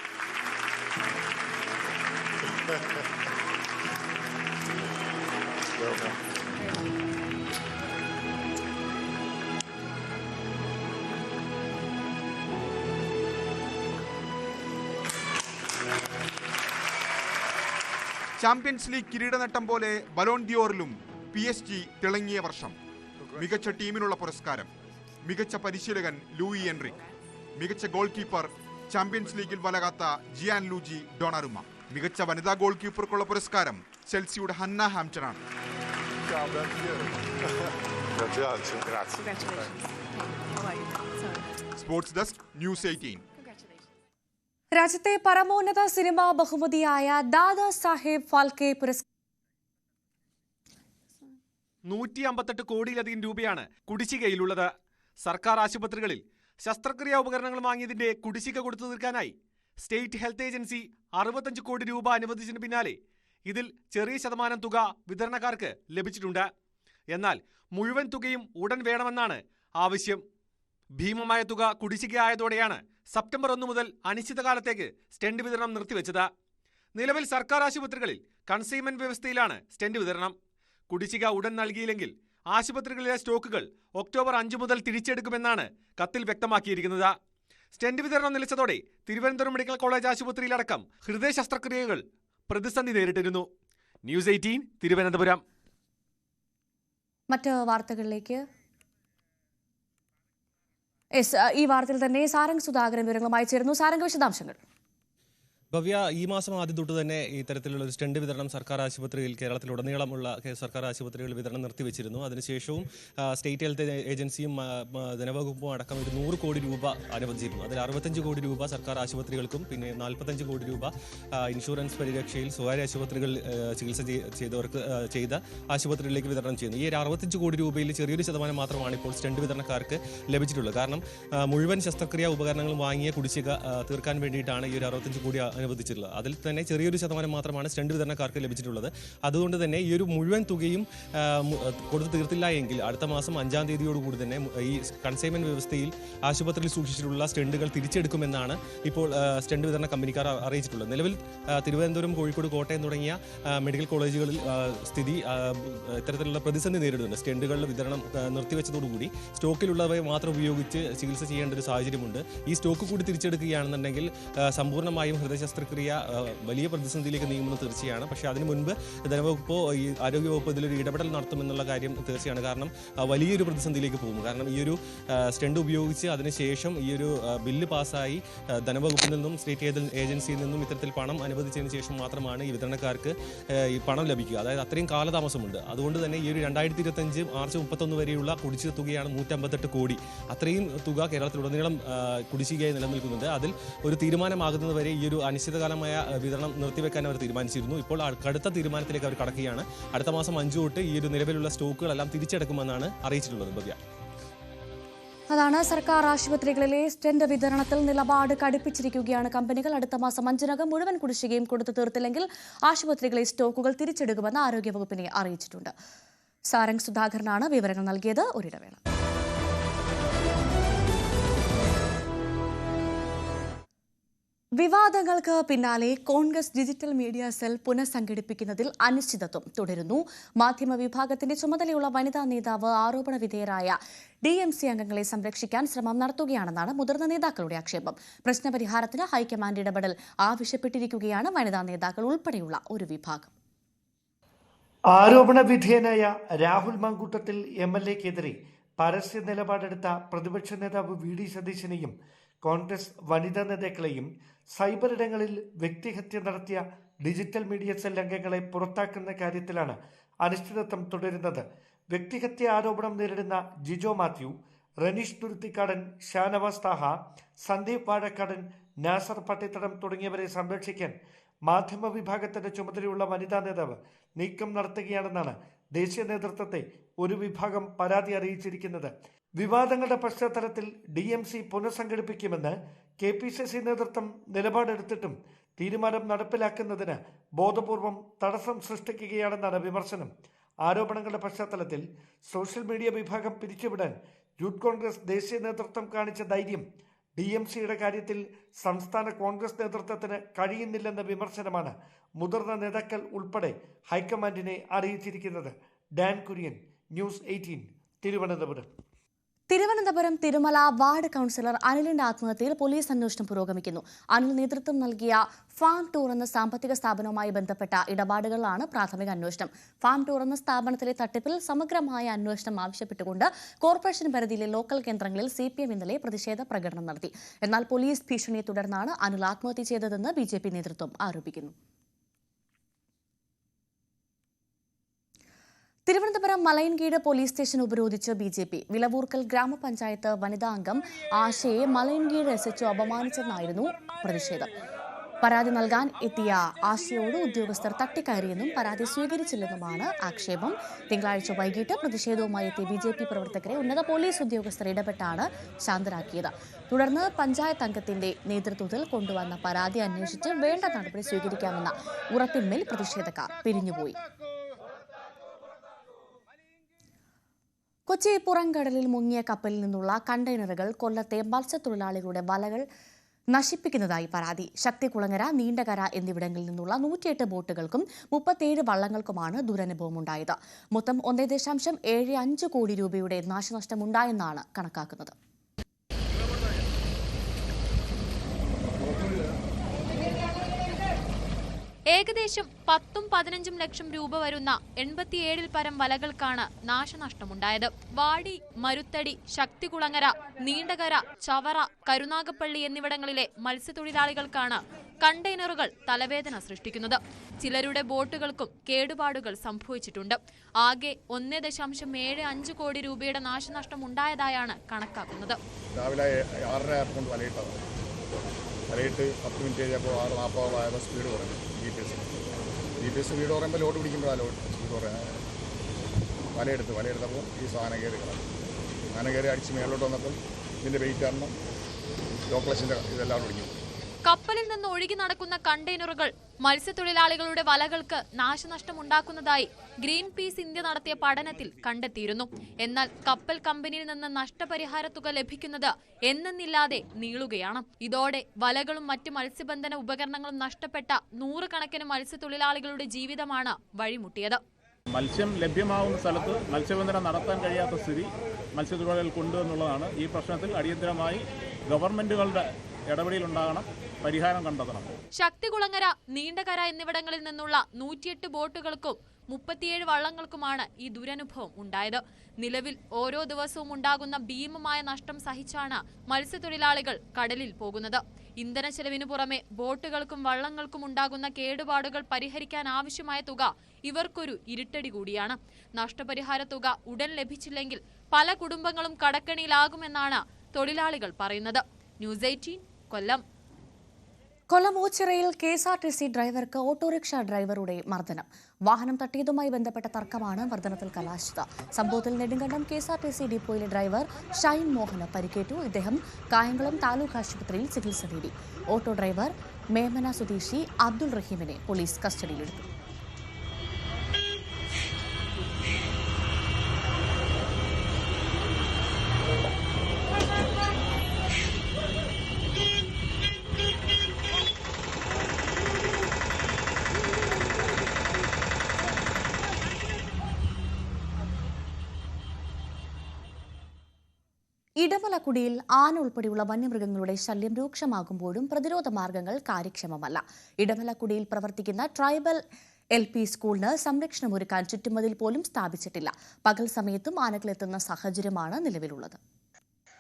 ചാമ്പ്യൻസ് ലീഗ് കിരീടനേട്ടം പോലെ ബലോൺ ഡിയോറിലും PSG തിളങ്ങിയ വർഷം. മികച്ച ടീമിനുള്ള പുരസ്കാരം, മികച്ച പരിശീലകൻ ലൂയി എൻറിക്, മികച്ച ഗോൾ കീപ്പർ ചാമ്പ്യൻസ് ലീഗിൽ വലകാത്ത ജിയാൻ ലൂജി ഡോണറുമ. മികച്ച വനിതാ ഗോൾ കീപ്പർക്കുള്ള പുരസ്കാരം ചെൽസിയുടെ ഹന്ന ഹാംപ്റ്റനാണ്. Sports desk, news 18. രാജ്യത്തെ പരമോന്നത സിനിമാ ബഹുമതിയായ ദാദാ സാഹേബ് ഫാൽക്കെ പുരസ്കാരം 158 കോടിയിലധികം രൂപയാണ് കുടിശ്ശികയിലുള്ളത്. സർക്കാർ ആശുപത്രികളിൽ ശസ്ത്രക്രിയാ ഉപകരണങ്ങൾ വാങ്ങിയതിന്റെ കുടിശ്ശിക കൊടുത്തു തീർക്കാനായി സ്റ്റേറ്റ് ഹെൽത്ത് ഏജൻസി 65 കോടി രൂപ അനുവദിച്ചതിന് പിന്നാലെ ഇതിൽ ചെറിയ ശതമാനം തുക വിതരണക്കാർക്ക് ലഭിച്ചിട്ടുണ്ട്. എന്നാൽ മുഴുവൻ തുകയും ഉടൻ വേണമെന്നാണ് ആവശ്യം. ഭീമമായ തുക കുടിശ്ശികയായതോടെയാണ് സെപ്റ്റംബർ 1 മുതൽ അനിശ്ചിതകാലത്തേക്ക് സ്റ്റെന്റ് വിതരണം നിർത്തിവെച്ചത്. നിലവിൽ സർക്കാർ ആശുപത്രികളിൽ കൺസൈൻമെന്റ് വ്യവസ്ഥയിലാണ് സ്റ്റെന്റ് വിതരണം. കുടിശ്ശിക ഉടൻ നൽകിയില്ലെങ്കിൽ ആശുപത്രികളിലെ സ്റ്റോക്കുകൾ ഒക്ടോബർ 5 മുതൽ തിരിച്ചെടുക്കുമെന്നാണ് കത്തിൽ വ്യക്തമാക്കിയിരിക്കുന്നത്. സ്റ്റെന്റ് വിതരണം നിലച്ചതോടെ തിരുവനന്തപുരം മെഡിക്കൽ കോളേജ് ആശുപത്രിയിലടക്കം ഹൃദയ ശസ്ത്രക്രിയകൾ പ്രതിസന്ധി നേരിട്ടിരുന്നു. ന്യൂസ് 18 തിരുവനന്തപുരം. മറ്റ് വാർത്തകളിലേക്ക്. ഈ വാർത്തയിൽ തന്നെ സാരംഗ് സുധാകരൻ വിവരങ്ങളുമായി ചേരുന്നു. സാരംഗ്, വിശദാംശങ്ങൾ. ഭവ്യ, ഈ മാസം ആദ്യം തൊട്ട് തന്നെ ഇത്തരത്തിലുള്ള ഒരു സ്റ്റെന്റ് വിതരണം സർക്കാർ ആശുപത്രിയിൽ കേരളത്തിലുടനീളമുള്ള സർക്കാർ ആശുപത്രികളിൽ വിതരണം നിർത്തിവെച്ചിരുന്നു. അതിനുശേഷവും സ്റ്റേറ്റ് ഹെൽത്ത് ഏജൻസിയും ധനവകുപ്പും അടക്കം ഒരു 100 കോടി രൂപ അനുവദിച്ചിരുന്നു. അതിൽ 65 കോടി രൂപ സർക്കാർ ആശുപത്രികൾക്കും പിന്നെ 45 കോടി രൂപ ഇൻഷുറൻസ് പരിരക്ഷയിൽ സ്വകാര്യ ആശുപത്രികൾ ചികിത്സ ചെയ്ത ആശുപത്രികളിലേക്ക് വിതരണം ചെയ്യുന്നു. ഈ 65 കോടി രൂപയിൽ ചെറിയൊരു ശതമാനം മാത്രമാണ് ഇപ്പോൾ സ്റ്റെന്റ് വിതരണക്കാർക്ക് ലഭിച്ചിട്ടുള്ളത്. കാരണം മുഴുവൻ ശസ്ത്രക്രിയാ ഉപകരണങ്ങളും വാങ്ങിയ കുടിശ്ശിക തീർക്കാൻ വേണ്ടിയിട്ടാണ് ഈ ഒരു 65 കോടി അനുവദിച്ചിട്ടുള്ളത്. അതിൽ തന്നെ ചെറിയൊരു ശതമാനം മാത്രമാണ് സ്റ്റണ്ട് വിതരണക്കാർക്ക് ലഭിച്ചിട്ടുള്ളത്. അതുകൊണ്ട് തന്നെ ഈ ഒരു മുഴുവൻ തുകയും കൊടുത്തു തീർത്തില്ല എങ്കിൽ അടുത്ത മാസം 5-ാം തീയതിയോടുകൂടി തന്നെ ഈ കൺസൈൻമെന്റ് വ്യവസ്ഥയിൽ ആശുപത്രിയിൽ സൂക്ഷിച്ചിട്ടുള്ള സ്റ്റണ്ടുകൾ തിരിച്ചെടുക്കുമെന്നാണ് ഇപ്പോൾ സ്റ്റണ്ട് വിതരണ കമ്പനിക്കാർ അറിയിച്ചിട്ടുള്ളത്. നിലവിൽ തിരുവനന്തപുരം, കോഴിക്കോട്, കോട്ടയം തുടങ്ങിയ മെഡിക്കൽ കോളേജുകളിൽ സ്ഥിതി ഇത്തരത്തിലുള്ള പ്രതിസന്ധി നേരിടുന്നുണ്ട്. സ്റ്റണ്ടുകളുടെ വിതരണം നിർത്തിവെച്ചതോടുകൂടി സ്റ്റോക്കിലുള്ളവയെ മാത്രം ഉപയോഗിച്ച് ചികിത്സ ചെയ്യേണ്ട ഒരു സാഹചര്യമുണ്ട്. ഈ സ്റ്റോക്ക് കൂടി തിരിച്ചെടുക്കുകയാണെന്നുണ്ടെങ്കിൽ സമ്പൂർണ്ണമായും ഹൃദയ ശസ്ത്രക്രിയ വലിയ പ്രതിസന്ധിയിലേക്ക് നീങ്ങുമെന്ന് തീർച്ചയാണ്. പക്ഷേ അതിനു മുൻപ് ധനവകുപ്പോ ഈ ആരോഗ്യവകുപ്പ് ഇതിലൊരു ഇടപെടൽ നടത്തുമെന്നുള്ള കാര്യം തീർച്ചയാണ്. കാരണം വലിയൊരു പ്രതിസന്ധിയിലേക്ക് പോകും. കാരണം ഈ ഒരു സ്റ്റണ്ട് ഉപയോഗിച്ച് അതിനുശേഷം ഈ ഒരു ബില്ല് പാസ്സായി ധനവകുപ്പിൽ നിന്നും സ്റ്റേറ്റ് ഏജൻസിയിൽ നിന്നും ഇത്തരത്തിൽ പണം അനുവദിച്ചതിന് ശേഷം മാത്രമാണ് ഈ വിതരണക്കാർക്ക് ഈ പണം ലഭിക്കുക. അതായത് അത്രയും കാലതാമസമുണ്ട്. അതുകൊണ്ട് തന്നെ ഈ ഒരു 2025 മാർച്ച് 31 വരെയുള്ള കുടിശ്ശിക തുകയാണ് 158 കോടി. അത്രയും തുക കേരളത്തിലുടനീളം കുടിശ്ശികയായി നിലനിൽക്കുന്നുണ്ട്. അതിൽ ഒരു തീരുമാനമാകുന്നത് വരെ ഈ ഒരു അനിശ്ചിതകാലമായ വിതരണം നിർത്തിവെക്കാൻ അവർ തീരുമാനിച്ചിരുന്നു. ഇപ്പോൾ കടുത്ത തീരുമാനത്തിലേക്ക് അവർ കടക്കുകയാണ്. അടുത്ത മാസം 5 തൊട്ട് ഈ ഒരു നിലവിലുള്ള സ്റ്റോക്കുകളെല്ലാം തിരിച്ചെടുക്കുമെന്നാണ് അറിയിച്ചിട്ടുള്ളത്. ഭവ്യ, അതാണ് സർക്കാർ ആശുപത്രികളിലെ സ്റ്റെന്റ് വിതരണത്തിൽ നിലപാട് കടുപ്പിച്ചിരിക്കുകയാണ് കമ്പനികൾ. അടുത്ത മാസം 5-നകം മുഴുവൻ കുടിശ്ശികയും കൊടുത്തു തീർത്തില്ലെങ്കിൽ ആശുപത്രികളിലെ സ്റ്റോക്കുകൾ തിരിച്ചെടുക്കുമെന്ന് ആരോഗ്യവകുപ്പിനെ അറിയിച്ചിട്ടുണ്ട്. സാരംഗ് സുധാകരനാണ് വിവരങ്ങൾ നൽകിയത്. ഒരിടവേള. വിവാദങ്ങൾക്ക് പിന്നാലെ കോൺഗ്രസ് ഡിജിറ്റൽ മീഡിയ സെൽ പുനഃസംഘടിപ്പിക്കുന്നതിൽ അനിശ്ചിതത്വം തുടരുന്നു. മാധ്യമ വിഭാഗത്തിന്റെ ചുമതലയുള്ള വനിതാ നേതാവ് ആരോപണ വിധേയരായ DMC അംഗങ്ങളെ സംരക്ഷിക്കാൻ ശ്രമം നടത്തുകയാണെന്നാണ് മുതിർന്ന നേതാക്കളുടെ ആക്ഷേപം. പ്രശ്നപരിഹാരത്തിന് ഹൈക്കമാൻഡ് ഇടപെടൽ ആവശ്യപ്പെട്ടിരിക്കുകയാണ് വനിതാ നേതാക്കൾ ഉൾപ്പെടെയുള്ള ഒരു വിഭാഗം. ആരോപണ വിധേയനായ രാഹുൽ മാങ്കൂട്ടത്തിൽ MLA-ക്കെതിരെ പരസ്യ നിലപാടെടുത്ത പ്രതിപക്ഷ നേതാവ് VD സതീശനെയും കോൺഗ്രസ് വനിതാ നേതാക്കളെയും സൈബറിടങ്ങളിൽ വ്യക്തിഹത്യ നടത്തിയ ഡിജിറ്റൽ മീഡിയ സെൽ അംഗങ്ങളെ പുറത്താക്കുന്ന കാര്യത്തിലാണ് അനിശ്ചിതത്വം തുടരുന്നത്. വ്യക്തിഹത്യ ആരോപണം നേരിടുന്ന ജിജോ മാത്യു, റനീഷ് തുരുത്തിക്കാടൻ, ഷാനവാസ് താഹ, സന്ദീപ് വാഴക്കാടൻ, നാസർ പട്ടിത്തടം തുടങ്ങിയവരെ സംരക്ഷിക്കാൻ മാധ്യമ വിഭാഗത്തിന്റെ ചുമതലയുള്ള വനിതാ നേതാവ് നീക്കം നടത്തുകയാണെന്നാണ് ദേശീയ നേതൃത്വത്തെ ഒരു വിഭാഗം പരാതി അറിയിച്ചിരിക്കുന്നത്. വിവാദങ്ങളുടെ പശ്ചാത്തലത്തിൽ DMC പുനഃസംഘടിപ്പിക്കുമെന്ന് KPCC നേതൃത്വം നിലപാടെടുത്തിട്ടും തീരുമാനം നടപ്പിലാക്കുന്നതിന് ബോധപൂർവം തടസ്സം സൃഷ്ടിക്കുകയാണെന്നാണ് വിമർശനം. ആരോപണങ്ങളുടെ പശ്ചാത്തലത്തിൽ സോഷ്യൽ മീഡിയ വിഭാഗം പിരിച്ചുവിടാൻ യൂത്ത് കോൺഗ്രസ് ദേശീയ നേതൃത്വം കാണിച്ച ധൈര്യം DMCയുടെ കാര്യത്തിൽ സംസ്ഥാന കോൺഗ്രസ് നേതൃത്വത്തിന് കഴിയുന്നില്ലെന്ന വിമർശനമാണ് മുതിർന്ന നേതാക്കൾ ഉൾപ്പെടെ ഹൈക്കമാൻഡിനെ അറിയിച്ചിരിക്കുന്നത്. Dan Kurian, News 18, Thiruvananthapuram. Thiruvananthapuram Thirumala ward councillor അനിലിന്റെ ആത്മഹത്യയിൽ പോലീസ് അന്വേഷണം പുരോഗമിക്കുന്നു. അനിൽ നേതൃത്വം നൽകിയ ഫാം ടൂർ എന്ന സാമ്പത്തിക സ്ഥാപനവുമായി ബന്ധപ്പെട്ട ഇടപാടുകളിലാണ് പ്രാഥമിക അന്വേഷണം. ഫാം ടൂർ എന്ന സ്ഥാപനത്തിലെ തട്ടിപ്പിൽ സമഗ്രമായ അന്വേഷണം ആവശ്യപ്പെട്ടുകൊണ്ട് കോർപ്പറേഷൻ പരിധിയിലെ ലോക്കൽ കേന്ദ്രങ്ങളിൽ CPM ഇന്നലെ പ്രതിഷേധ പ്രകടനം നടത്തി. എന്നാൽ പോലീസ് ഭീഷണിയെ തുടർന്നാണ് അനിൽ ആത്മഹത്യ ചെയ്തതെന്ന് BJP നേതൃത്വം ആരോപിക്കുന്നു. തിരുവനന്തപുരം മലയൻകീഴ് പോലീസ് സ്റ്റേഷൻ ഉപരോധിച്ച് BJP. വിളവൂർക്കൽ ഗ്രാമപഞ്ചായത്ത് വനിതാ അംഗം ആശയെ മലയൻകീഴ് SHO അപമാനിച്ചെന്നായിരുന്നു പ്രതിഷേധം. പരാതി നൽകാൻ എത്തിയ ആശയോട് ഉദ്യോഗസ്ഥർ തട്ടിക്കയറിയെന്നും പരാതി സ്വീകരിച്ചില്ലെന്നുമാണ് ആക്ഷേപം. തിങ്കളാഴ്ച വൈകിട്ട് പ്രതിഷേധവുമായി എത്തിയ BJP പ്രവർത്തകരെ ഉന്നത പോലീസ് ഉദ്യോഗസ്ഥർ ഇടപെട്ടാണ് ശാന്തരാക്കിയത്. തുടർന്ന് പഞ്ചായത്ത് അംഗത്തിന്റെ നേതൃത്വത്തിൽ കൊണ്ടുവന്ന പരാതി അന്വേഷിച്ച് വേണ്ട നടപടി സ്വീകരിക്കാമെന്ന ഉറപ്പിന്മേൽ പ്രതിഷേധക്കാർ പിരിഞ്ഞുപോയി. കൊച്ചി പുറംകടലിൽ മുങ്ങിയ കപ്പലിൽ നിന്നുള്ള കണ്ടെയ്നറുകൾ കൊല്ലത്തെ മത്സ്യത്തൊഴിലാളികളുടെ വലകൾ നശിപ്പിക്കുന്നതായി പരാതി. ശക്തികുളങ്ങര, നീണ്ടകര എന്നിവിടങ്ങളിൽ നിന്നുള്ള 108 ബോട്ടുകൾക്കും 37 വള്ളങ്ങൾക്കുമാണ് ദുരനുഭവമുണ്ടായത്. മൊത്തം 1.75 കോടി രൂപയുടെ നാശനഷ്ടമുണ്ടായെന്നാണ് കണക്കാക്കുന്നത്. ഏകദേശം 10-15 ലക്ഷം രൂപ വരുന്ന 87 പരം വലകൾക്കാണ് നാശനഷ്ടമുണ്ടായത്. വാടി, മരുത്തടി, ശക്തികുളങ്ങര, നീണ്ടകര, ചവറ, കരുനാഗപ്പള്ളി എന്നിവിടങ്ങളിലെ മത്സ്യത്തൊഴിലാളികൾക്കാണ് കണ്ടെയ്നറുകൾ തലവേദന സൃഷ്ടിക്കുന്നത്. ചിലരുടെ ബോട്ടുകൾക്കും കേടുപാടുകൾ സംഭവിച്ചിട്ടുണ്ട്. ആകെ 1.75 കോടി രൂപയുടെ നാശനഷ്ടം ഉണ്ടായതായാണ് കണക്കാക്കുന്നത്. രാവിലെ 6:30 വലയിട്ട് 10 മിനിറ്റ് കഴിഞ്ഞപ്പോൾ 6:40 സ്പീഡ് കുറഞ്ഞു. GPS സ്പീഡ് പറയുമ്പോൾ ലോഡ് പിടിക്കുമ്പോഴാണ് സ്പീഡ് പറയാൻ വലയെടുത്തപ്പോൾ ഈ സാധനം കയറി കിടന്നു. സാധനം കയറി അടിച്ച് മേലോട്ട് വന്നപ്പോൾ ഇതിൻ്റെ വെയിറ്റ് കാരണം ലോക്കലസിൻ്റെ ഇതെല്ലാം ഒടിഞ്ഞു. കപ്പലിൽ നിന്ന് ഒഴുകി നടക്കുന്ന കണ്ടെയ്നറുകൾ മത്സ്യത്തൊഴിലാളികളുടെ വലകൾക്ക് നാശനഷ്ടമുണ്ടാക്കുന്നതായി ഗ്രീൻ പീസ് ഇന്ത്യ നടത്തിയ പഠനത്തിൽ കണ്ടെത്തിയിരുന്നു. എന്നാൽ കപ്പൽ കമ്പനിയിൽ നിന്ന് നഷ്ടപരിഹാര തുക ലഭിക്കുന്നത് എന്നെന്നില്ലാതെ നീളുകയാണ്. ഇതോടെ വലകളും മറ്റ് മത്സ്യബന്ധന ഉപകരണങ്ങളും നഷ്ടപ്പെട്ട നൂറുകണക്കിന് മത്സ്യത്തൊഴിലാളികളുടെ ജീവിതമാണ് വഴിമുട്ടിയത്. മത്സ്യം ലഭ്യമാവുന്ന സ്ഥലത്ത് മത്സ്യബന്ധനം നടത്താൻ കഴിയാത്ത സ്ഥിതി മത്സ്യത്തൊഴിലാളികൾക്കുണ്ട് എന്നുള്ളതാണ്. ഈ പ്രശ്നത്തിൽ അടിയന്തരമായി ഗവൺമെന്റുകളുടെ ഇടപെടലുണ്ടാകണം, പരിഹാരം കണ്ടെത്തണം. ശക്തികുളങ്ങര, നീണ്ടകര എന്നിവിടങ്ങളിൽ നിന്നുള്ള 108 ബോട്ടുകൾക്കും 37 വള്ളങ്ങൾക്കുമാണ് ഈ ദുരനുഭവം ഉണ്ടായത്. നിലവിൽ ഓരോ ദിവസവും ഉണ്ടാകുന്ന ഭീമമായ നഷ്ടം സഹിച്ചാണ് മത്സ്യത്തൊഴിലാളികൾ കടലിൽ പോകുന്നത്. ഇന്ധന ചെലവിനു പുറമെ ബോട്ടുകൾക്കും വള്ളങ്ങൾക്കും ഉണ്ടാകുന്ന കേടുപാടുകൾ പരിഹരിക്കാൻ ആവശ്യമായ തുക ഇവർക്കൊരു ഇരുട്ടടി കൂടിയാണ്. നഷ്ടപരിഹാര തുക ഉടൻ ലഭിച്ചില്ലെങ്കിൽ പല കുടുംബങ്ങളും കടക്കണിയിലാകുമെന്നാണ് തൊഴിലാളികൾ പറയുന്നത്. ന്യൂസ് 18 കൊല്ലം. കൊല്ലം ഓച്ചിറയിൽ KSRTC ഡ്രൈവർക്ക് ഓട്ടോറിക്ഷ ഡ്രൈവറുടെ മർദ്ദനം. വാഹനം തട്ടിയതുമായി ബന്ധപ്പെട്ട തർക്കമാണ് മർദ്ദനത്തിൽ കലാശിച്ചത്. സംഭവത്തിൽ നെടുങ്കണ്ടം KSRTC ഡിപ്പോയിലെ ഡ്രൈവർ ഷൈൻ മോഹന് പരിക്കേറ്റു. ഇദ്ദേഹം കായംകുളം താലൂക്ക് ആശുപത്രിയിൽ ചികിത്സ തേടി. ഓട്ടോ ഡ്രൈവർ മേമന സ്വദേശി അബ്ദുൾ റഹീമിനെ പോലീസ് കസ്റ്റഡിയിലെടുത്തു. ഇടമലക്കുടിയിൽ ആന ഉൾപ്പെടെയുള്ള വന്യമൃഗങ്ങളുടെ ശല്യം രൂക്ഷമാകുമ്പോഴും പ്രതിരോധ മാർഗങ്ങൾ കാര്യക്ഷമമല്ല. ഇടമലക്കുടിയിൽ പ്രവർത്തിക്കുന്ന ട്രൈബൽ LP സ്കൂളിന് സംരക്ഷണമൊരുക്കാൻ ചുറ്റുമതിൽ പോലും സ്ഥാപിച്ചിട്ടില്ല. പകൽ സമയത്തും ആനകളെത്തുന്ന സാഹചര്യമാണ് നിലവിലുള്ളത്.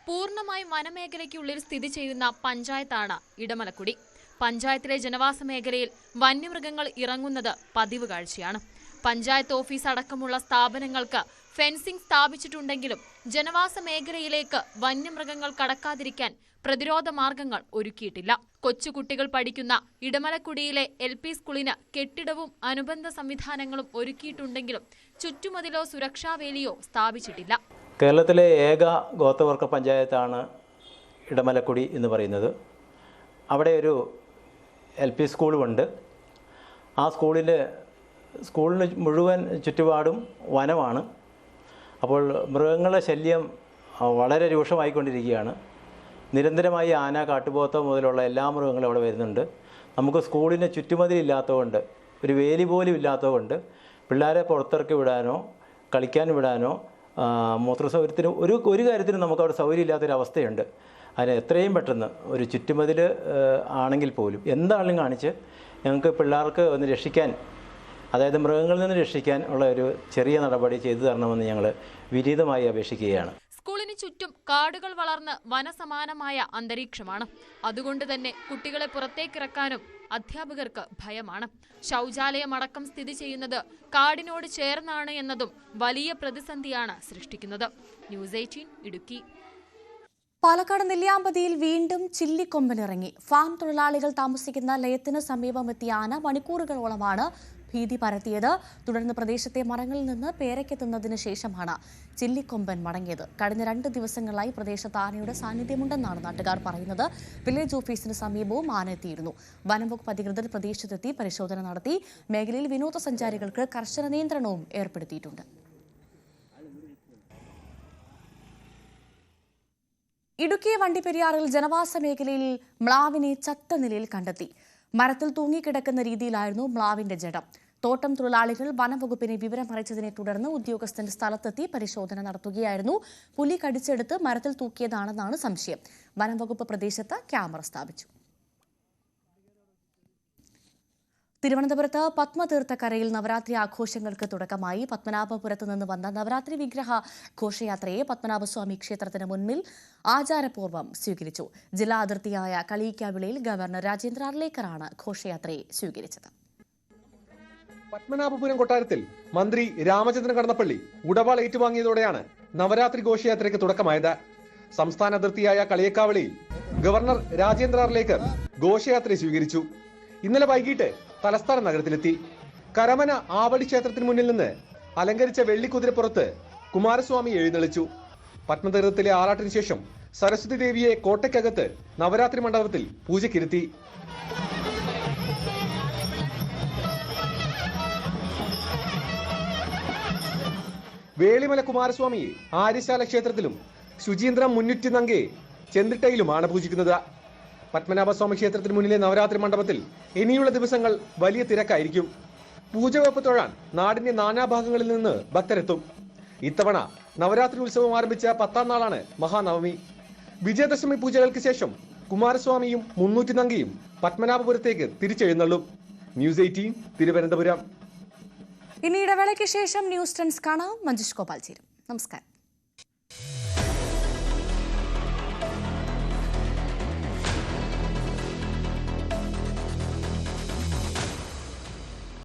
പൂർണ്ണമായും വനമേഖലയ്ക്കുള്ളിൽ സ്ഥിതി ചെയ്യുന്ന പഞ്ചായത്താണ് ഇടമലക്കുടി. പഞ്ചായത്തിലെ ജനവാസ മേഖലയിൽ വന്യമൃഗങ്ങൾ ഇറങ്ങുന്നത് പതിവ് കാഴ്ചയാണ്. പഞ്ചായത്ത് ഓഫീസ് അടക്കമുള്ള സ്ഥാപനങ്ങൾക്ക് ഫെൻസിംഗ് സ്ഥാപിച്ചിട്ടുണ്ടെങ്കിലും ജനവാസ മേഖലയിലേക്ക് വന്യമൃഗങ്ങൾ കടക്കാതിരിക്കാൻ പ്രതിരോധ മാർഗങ്ങൾ ഒരുക്കിയിട്ടില്ല. കൊച്ചുകുട്ടികൾ പഠിക്കുന്ന ഇടമലക്കുടിയിലെ LP സ്കൂളിന് കെട്ടിടവും അനുബന്ധ സംവിധാനങ്ങളും ഒരുക്കിയിട്ടുണ്ടെങ്കിലും ചുറ്റുമതിലോ സുരക്ഷാവേലിയോ സ്ഥാപിച്ചിട്ടില്ല. കേരളത്തിലെ ഏക ഗോത്രവർഗ പഞ്ചായത്താണ് ഇടമലക്കുടി എന്ന് പറയുന്നത്. അവിടെ ഒരു LP സ്കൂളുമുണ്ട്. ആ സ്കൂളിന് മുഴുവൻ ചുറ്റുപാടും വനമാണ്. അപ്പോൾ മൃഗങ്ങളുടെ ശല്യം വളരെ രൂക്ഷമായിക്കൊണ്ടിരിക്കുകയാണ്. നിരന്തരമായി ആന, കാട്ടുപോത്ത് മുതലുള്ള എല്ലാ മൃഗങ്ങളും അവിടെ വരുന്നുണ്ട്. നമുക്ക് സ്കൂളിന് ചുറ്റുമതിലില്ലാത്തതുകൊണ്ട്, ഒരു വേലി പോലും ഇല്ലാത്തതുകൊണ്ട് പിള്ളേരെ പുറത്തിറക്കി വിടാനോ കളിക്കാൻ വിടാനോ മൂത്രസൗകര്യത്തിന് ഒരു കാര്യത്തിനും നമുക്ക് അവിടെ സൗകര്യം ഇല്ലാത്തൊരവസ്ഥയുണ്ട്. അതിന് എത്രയും പെട്ടെന്ന് ഒരു ചുറ്റുമതിൽ ആണെങ്കിൽ പോലും എന്താണെങ്കിലും കാണിച്ച് ഞങ്ങൾക്ക് പിള്ളേർക്ക് ഒന്ന് രക്ഷിക്കാൻ, അതായത് മൃഗങ്ങളിൽ നിന്ന് രക്ഷിക്കാൻ ഉള്ള ഒരു ചെറിയ നടപടി ചെയ്തു തരണമെന്ന് ഞങ്ങൾ വിനീതമായി അപേക്ഷിക്കുകയാണ്. സ്കൂളിന് ചുറ്റും കാടുകൾ വളർന്ന് വനസമാനമായ അന്തരീക്ഷമാണ്. അതുകൊണ്ട് തന്നെ കുട്ടികളെ പുറത്തേക്കിറക്കാനും അധ്യാപകർക്ക് ഭയമാണ്. ശൗചാലയമടക്കം സ്ഥിതി ചെയ്യുന്നത് കാടിനോട് ചേർന്നാണ് എന്നതും വലിയ പ്രതിസന്ധിയാണ് സൃഷ്ടിക്കുന്നത്. ന്യൂസ് 18 ഇടുക്കി. പാലക്കാട് നെല്ലിയാമ്പതിയിൽ വീണ്ടും ചില്ലിക്കൊമ്പനിറങ്ങി. ഫാം തൊഴിലാളികൾ താമസിക്കുന്ന ലയത്തിന് സമീപമെത്തിയ ആന മണിക്കൂറുകളോളമാണ് ഭീതി പരത്തിയത്. തുടർന്ന് പ്രദേശത്തെ മരങ്ങളിൽ നിന്ന് പേരയ്ക്ക തിന്നതിന് ശേഷമാണ് ചില്ലിക്കൊമ്പൻ മടങ്ങിയത്. കഴിഞ്ഞ 2 ദിവസങ്ങളായി പ്രദേശത്ത് ആനയുടെ സാന്നിധ്യമുണ്ടെന്നാണ് നാട്ടുകാർ പറയുന്നത്. വില്ലേജ് ഓഫീസിന് സമീപവും ആന എത്തിയിരുന്നു. വനംവകുപ്പ് അധികൃതർ പ്രദേശത്തെത്തി പരിശോധന നടത്തി. മേഖലയിൽ വിനോദസഞ്ചാരികൾക്ക് കർശന നിയന്ത്രണവും ഏർപ്പെടുത്തിയിട്ടുണ്ട്. ഇടുക്കി വണ്ടിപ്പെരിയാറിൽ ജനവാസ മേഖലയിൽ മ്ലാവിനെ ചത്ത നിലയിൽ കണ്ടെത്തി. മരത്തിൽ തൂങ്ങിക്കിടക്കുന്ന രീതിയിലായിരുന്നു മ്ലാവിന്റെ ജഡം. തോട്ടം തൊഴിലാളികൾ വനംവകുപ്പിനെ വിവരം അറിയിച്ചതിനെ തുടർന്ന് ഉദ്യോഗസ്ഥൻ സ്ഥലത്തെത്തി പരിശോധന നടത്തുകയായിരുന്നു. പുലി കടിച്ചെടുത്ത് മരത്തിൽ തൂക്കിയതാണെന്നാണ് സംശയം. വനംവകുപ്പ് പ്രദേശത്ത് ക്യാമറ സ്ഥാപിച്ചു. തിരുവനന്തപുരത്ത് പത്മതീർത്ഥക്കരയിൽ നവരാത്രി ആഘോഷങ്ങൾക്ക് തുടക്കമായി. പത്മനാഭപുരത്ത് നിന്ന് വന്ന നവരാത്രി വിഗ്രഹ ഘോഷയാത്രയെ പത്മനാഭസ്വാമി ക്ഷേത്രത്തിന് മുന്നിൽ ആചാരപൂർവ്വം സ്വീകരിച്ചു. ജില്ലാ അതിർത്തിയായ കളിയിക്കാവിളയിൽ ഗവർണർ രാജേന്ദ്ര അർലേക്കറാണ് ഘോഷയാത്രയെ സ്വീകരിച്ചത്. പത്മനാഭപുരം കൊട്ടാരത്തിൽ മന്ത്രി രാമചന്ദ്രൻ കടന്നപ്പള്ളി ഉടവാൾ ഏറ്റുവാങ്ങിയതോടെയാണ് നവരാത്രി ഘോഷയാത്രയ്ക്ക് തുടക്കമായത്. സംസ്ഥാന അതിർത്തിയായ കളിയക്കാവിളയിൽ ഗവർണർ രാജേന്ദ്ര അർലേക്കർ ഘോഷയാത്രയെ സ്വീകരിച്ചു. ഇന്നലെ വൈകിട്ട് തലസ്ഥാന നഗരത്തിലെത്തി. കരമന ആവടി ക്ഷേത്രത്തിന് മുന്നിൽ നിന്ന് അലങ്കരിച്ച വെള്ളിക്കുതിരപ്പുറത്ത് കുമാരസ്വാമി എഴുന്നള്ളിച്ചു. പത്മതീർത്ഥത്തിലെ ആറാട്ടിന് ശേഷം സരസ്വതി ദേവിയെ കോട്ടയ്ക്കകത്ത് നവരാത്രി മണ്ഡപത്തിൽ പൂജയ്ക്കിരുത്തി. വേളിമല കുമാരസ്വാമിയെ ആര്യശാല ക്ഷേത്രത്തിലും ശുചീന്ദ്രം മുന്നുറ്റി നങ്കയെ ചെന്തിട്ടയിലുമാണ് പൂജിക്കുന്നത്. പത്മനാഭസ്വാമി ക്ഷേത്രത്തിന് മുന്നിലെ നവരാത്രി മണ്ഡപത്തിൽ ഇനിയുള്ള ദിവസങ്ങൾ വലിയ തിരക്കായിരിക്കും. പൂജവെപ്പ് തൊഴാൻ നാടിന്റെ നാനാഭാഗങ്ങളിൽ നിന്ന് ഭക്തരെത്തും. ഇത്തവണ നവരാത്രി ഉത്സവം ആരംഭിച്ച 10ാം നാളാണ് മഹാനവമി. വിജയദശമി പൂജകൾക്ക് ശേഷം കുമാരസ്വാമിയും മുന്നൂറ്റി നങ്കയും പത്മനാഭപുരത്തേക്ക് തിരിച്ചെഴുന്നള്ളും. ന്യൂസ് 18 തിരുവനന്തപുരം. ഇനി ഇടവേളയ്ക്ക് ശേഷം ന്യൂസ് ട്രെൻഡ്സ് കാണാം. മഞ്ജുഷ് ഗോപാൽ ചേരും. നമസ്കാരം.